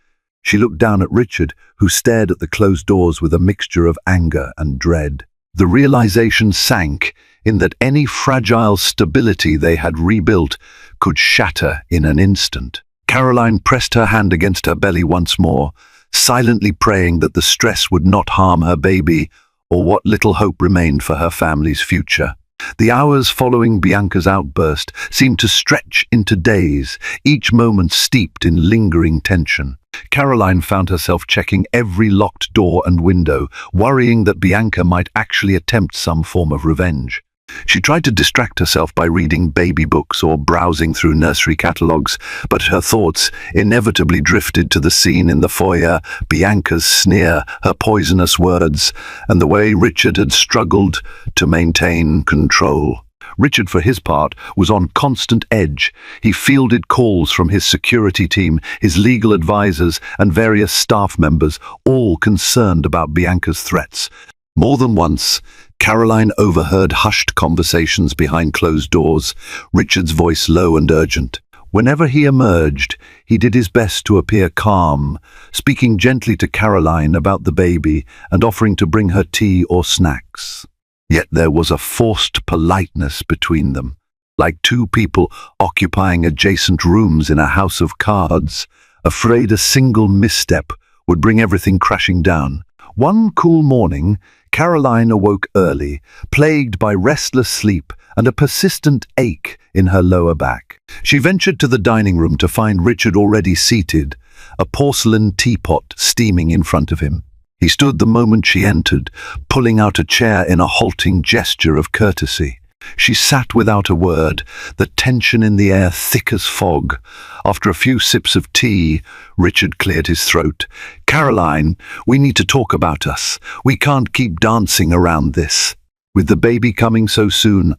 She looked down at Richard, who stared at the closed doors with a mixture of anger and dread. The realization sank in that any fragile stability they had rebuilt could shatter in an instant. Caroline pressed her hand against her belly once more, silently praying that the stress would not harm her baby or what little hope remained for her family's future. The hours following Bianca's outburst seemed to stretch into days, each moment steeped in lingering tension. Caroline found herself checking every locked door and window, worrying that Bianca might actually attempt some form of revenge. She tried to distract herself by reading baby books or browsing through nursery catalogues, but her thoughts inevitably drifted to the scene in the foyer, Bianca's sneer, her poisonous words, and the way Richard had struggled to maintain control. Richard, for his part, was on constant edge. He fielded calls from his security team, his legal advisors, and various staff members, all concerned about Bianca's threats. More than once, Caroline overheard hushed conversations behind closed doors, Richard's voice low and urgent. Whenever he emerged, he did his best to appear calm, speaking gently to Caroline about the baby and offering to bring her tea or snacks. Yet there was a forced politeness between them, like two people occupying adjacent rooms in a house of cards, afraid a single misstep would bring everything crashing down. One cool morning, Caroline awoke early, plagued by restless sleep and a persistent ache in her lower back. She ventured to the dining room to find Richard already seated, a porcelain teapot steaming in front of him. He stood the moment she entered, pulling out a chair in a halting gesture of courtesy. She sat without a word, the tension in the air thick as fog. After a few sips of tea, Richard cleared his throat. "Caroline, we need to talk about us. We can't keep dancing around this." With the baby coming so soon,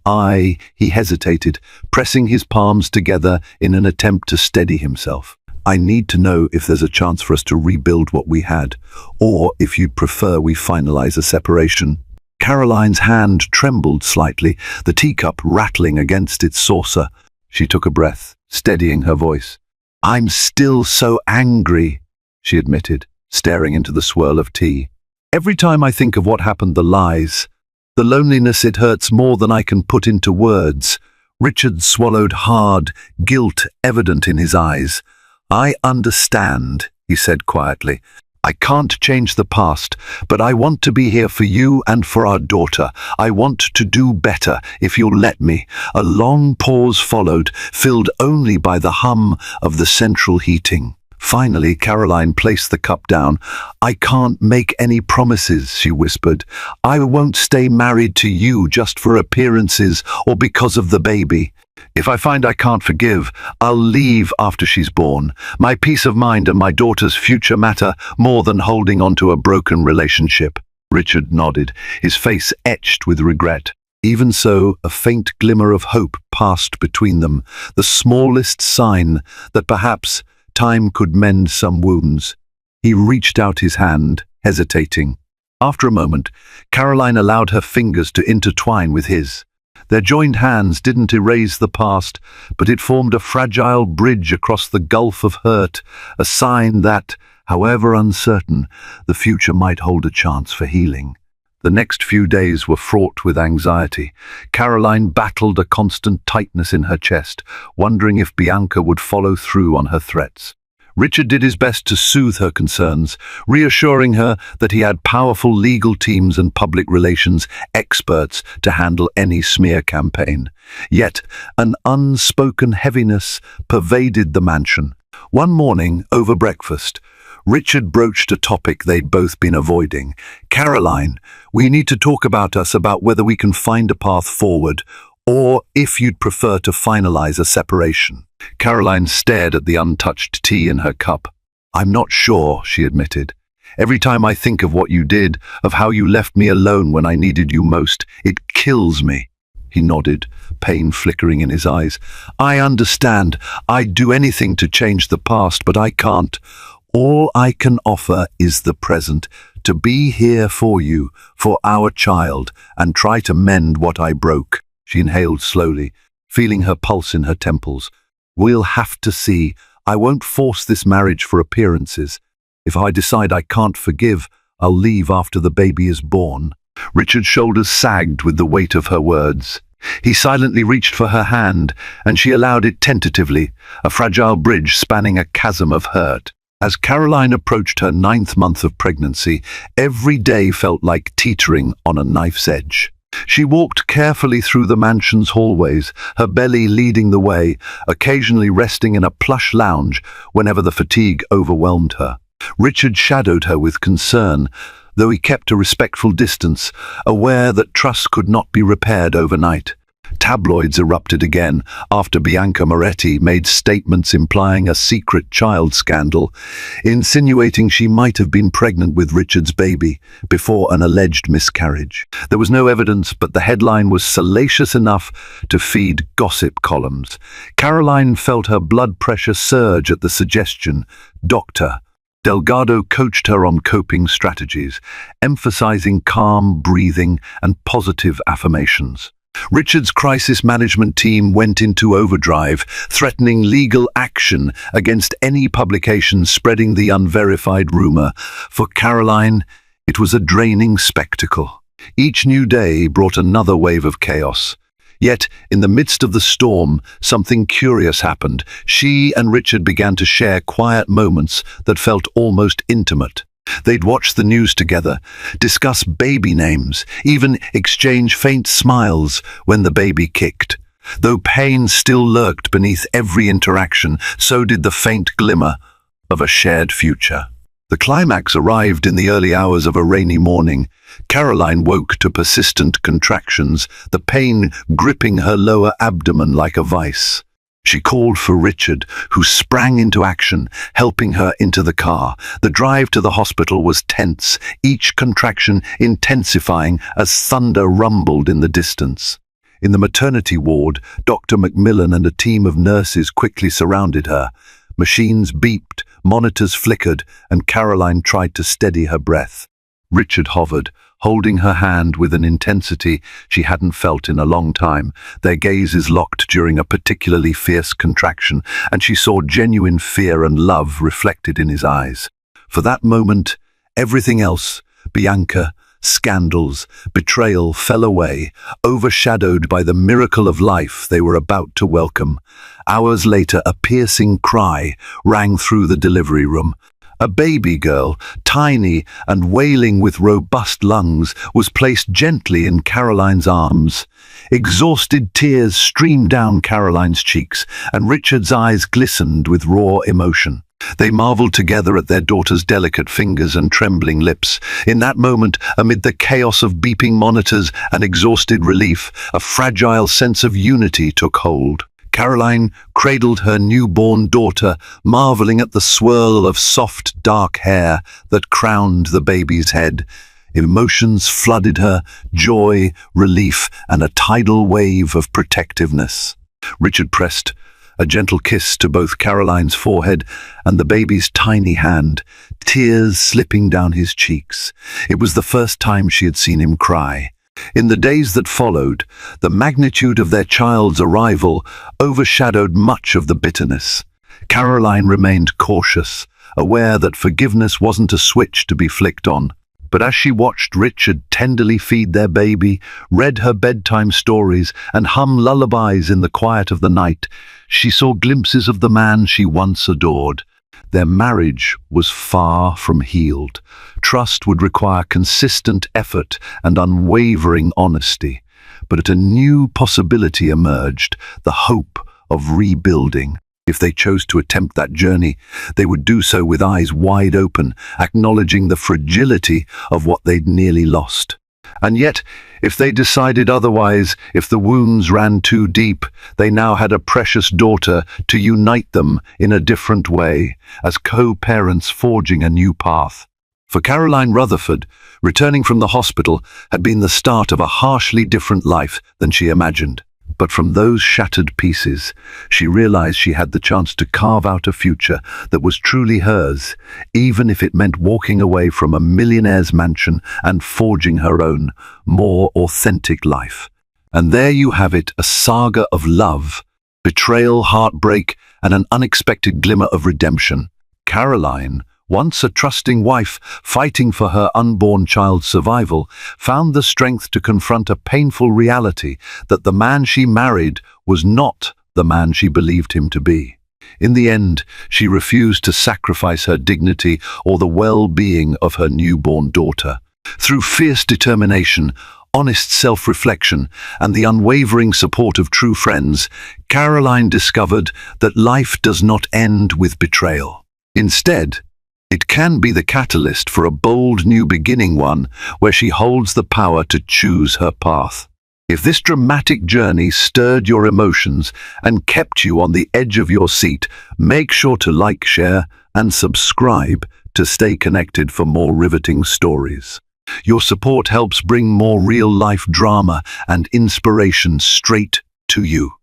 he hesitated, pressing his palms together in an attempt to steady himself. "I need to know if there's a chance for us to rebuild what we had, or if you'd prefer we finalize a separation." Caroline's hand trembled slightly, the teacup rattling against its saucer. She took a breath, steadying her voice. "I'm still so angry," she admitted, staring into the swirl of tea. "Every time I think of what happened, the lies, the loneliness, it hurts more than I can put into words." Richard swallowed hard, guilt evident in his eyes. "I understand," he said quietly. "I can't change the past, but I want to be here for you and for our daughter. I want to do better, if you'll let me." A long pause followed, filled only by the hum of the central heating. Finally, Caroline placed the cup down. "I can't make any promises," she whispered. "I won't stay married to you just for appearances or because of the baby. If I find I can't forgive, I'll leave after she's born. My peace of mind and my daughter's future matter more than holding on to a broken relationship." Richard nodded, his face etched with regret. Even so, a faint glimmer of hope passed between them, the smallest sign that perhaps time could mend some wounds. He reached out his hand, hesitating. After a moment, Caroline allowed her fingers to intertwine with his. Their joined hands didn't erase the past, but it formed a fragile bridge across the gulf of hurt, a sign that, however uncertain, the future might hold a chance for healing. The next few days were fraught with anxiety. Caroline battled a constant tightness in her chest, wondering if Bianca would follow through on her threats. Richard did his best to soothe her concerns, reassuring her that he had powerful legal teams and public relations experts to handle any smear campaign. Yet an unspoken heaviness pervaded the mansion. One morning, over breakfast, Richard broached a topic they'd both been avoiding. "Caroline, we need to talk about whether we can find a path forward, or if you'd prefer to finalize a separation." Caroline stared at the untouched tea in her cup. "I'm not sure," she admitted. "Every time I think of what you did, of how you left me alone when I needed you most, it kills me." He nodded, pain flickering in his eyes. "I understand. I'd do anything to change the past, but I can't. All I can offer is the present, to be here for you, for our child, and try to mend what I broke." She inhaled slowly, feeling her pulse in her temples. "We'll have to see. I won't force this marriage for appearances. If I decide I can't forgive, I'll leave after the baby is born." Richard's shoulders sagged with the weight of her words. He silently reached for her hand, and she allowed it tentatively, a fragile bridge spanning a chasm of hurt. As Caroline approached her 9th month of pregnancy, every day felt like teetering on a knife's edge. She walked carefully through the mansion's hallways, her belly leading the way, occasionally resting in a plush lounge whenever the fatigue overwhelmed her. Richard shadowed her with concern, though he kept a respectful distance, aware that trust could not be repaired overnight. Tabloids erupted again after Bianca Moretti made statements implying a secret child scandal, insinuating she might have been pregnant with Richard's baby before an alleged miscarriage. There was no evidence, but the headline was salacious enough to feed gossip columns. Caroline felt her blood pressure surge at the suggestion. Dr. Delgado coached her on coping strategies, emphasizing calm breathing and positive affirmations. Richard's crisis management team went into overdrive, threatening legal action against any publication spreading the unverified rumor. For Caroline, it was a draining spectacle. Each new day brought another wave of chaos. Yet, in the midst of the storm, something curious happened. She and Richard began to share quiet moments that felt almost intimate. They'd watch the news together, discuss baby names, even exchange faint smiles when the baby kicked. Though pain still lurked beneath every interaction, so did the faint glimmer of a shared future. The climax arrived in the early hours of a rainy morning. Caroline woke to persistent contractions, the pain gripping her lower abdomen like a vice. She called for Richard, who sprang into action, helping her into the car. The drive to the hospital was tense, each contraction intensifying as thunder rumbled in the distance. In the maternity ward, Dr. Macmillan and a team of nurses quickly surrounded her. Machines beeped, monitors flickered, and Caroline tried to steady her breath. Richard hovered, holding her hand with an intensity she hadn't felt in a long time. Their gazes locked during a particularly fierce contraction, and she saw genuine fear and love reflected in his eyes. For that moment, everything else, Bianca, scandals, betrayal, fell away, overshadowed by the miracle of life they were about to welcome. Hours later, a piercing cry rang through the delivery room. A baby girl, tiny and wailing with robust lungs, was placed gently in Caroline's arms. Exhausted tears streamed down Caroline's cheeks, and Richard's eyes glistened with raw emotion. They marveled together at their daughter's delicate fingers and trembling lips. In that moment, amid the chaos of beeping monitors and exhausted relief, a fragile sense of unity took hold. Caroline cradled her newborn daughter, marveling at the swirl of soft, dark hair that crowned the baby's head. Emotions flooded her, joy, relief, and a tidal wave of protectiveness. Richard pressed a gentle kiss to both Caroline's forehead and the baby's tiny hand, tears slipping down his cheeks. It was the first time she had seen him cry. In the days that followed, the magnitude of their child's arrival overshadowed much of the bitterness. Caroline remained cautious, aware that forgiveness wasn't a switch to be flicked on. But as she watched Richard tenderly feed their baby, read her bedtime stories, and hum lullabies in the quiet of the night, she saw glimpses of the man she once adored. Their marriage was far from healed. Trust would require consistent effort and unwavering honesty. But a new possibility emerged, the hope of rebuilding. If they chose to attempt that journey, they would do so with eyes wide open, acknowledging the fragility of what they'd nearly lost. And yet, if they decided otherwise, if the wounds ran too deep, they now had a precious daughter to unite them in a different way, as co-parents forging a new path. For Caroline Rutherford, returning from the hospital had been the start of a harshly different life than she imagined. But from those shattered pieces, she realized she had the chance to carve out a future that was truly hers, even if it meant walking away from a millionaire's mansion and forging her own, more authentic life. And there you have it, a saga of love, betrayal, heartbreak, and an unexpected glimmer of redemption. Caroline, once a trusting wife fighting for her unborn child's survival, found the strength to confront a painful reality that the man she married was not the man she believed him to be. In the end, she refused to sacrifice her dignity or the well-being of her newborn daughter. Through fierce determination, honest self-reflection, and the unwavering support of true friends, Caroline discovered that life does not end with betrayal. Instead, It can be the catalyst for a bold new beginning, one where she holds the power to choose her path. If this dramatic journey stirred your emotions and kept you on the edge of your seat, make sure to like, share, and subscribe to stay connected for more riveting stories. Your support helps bring more real-life drama and inspiration straight to you.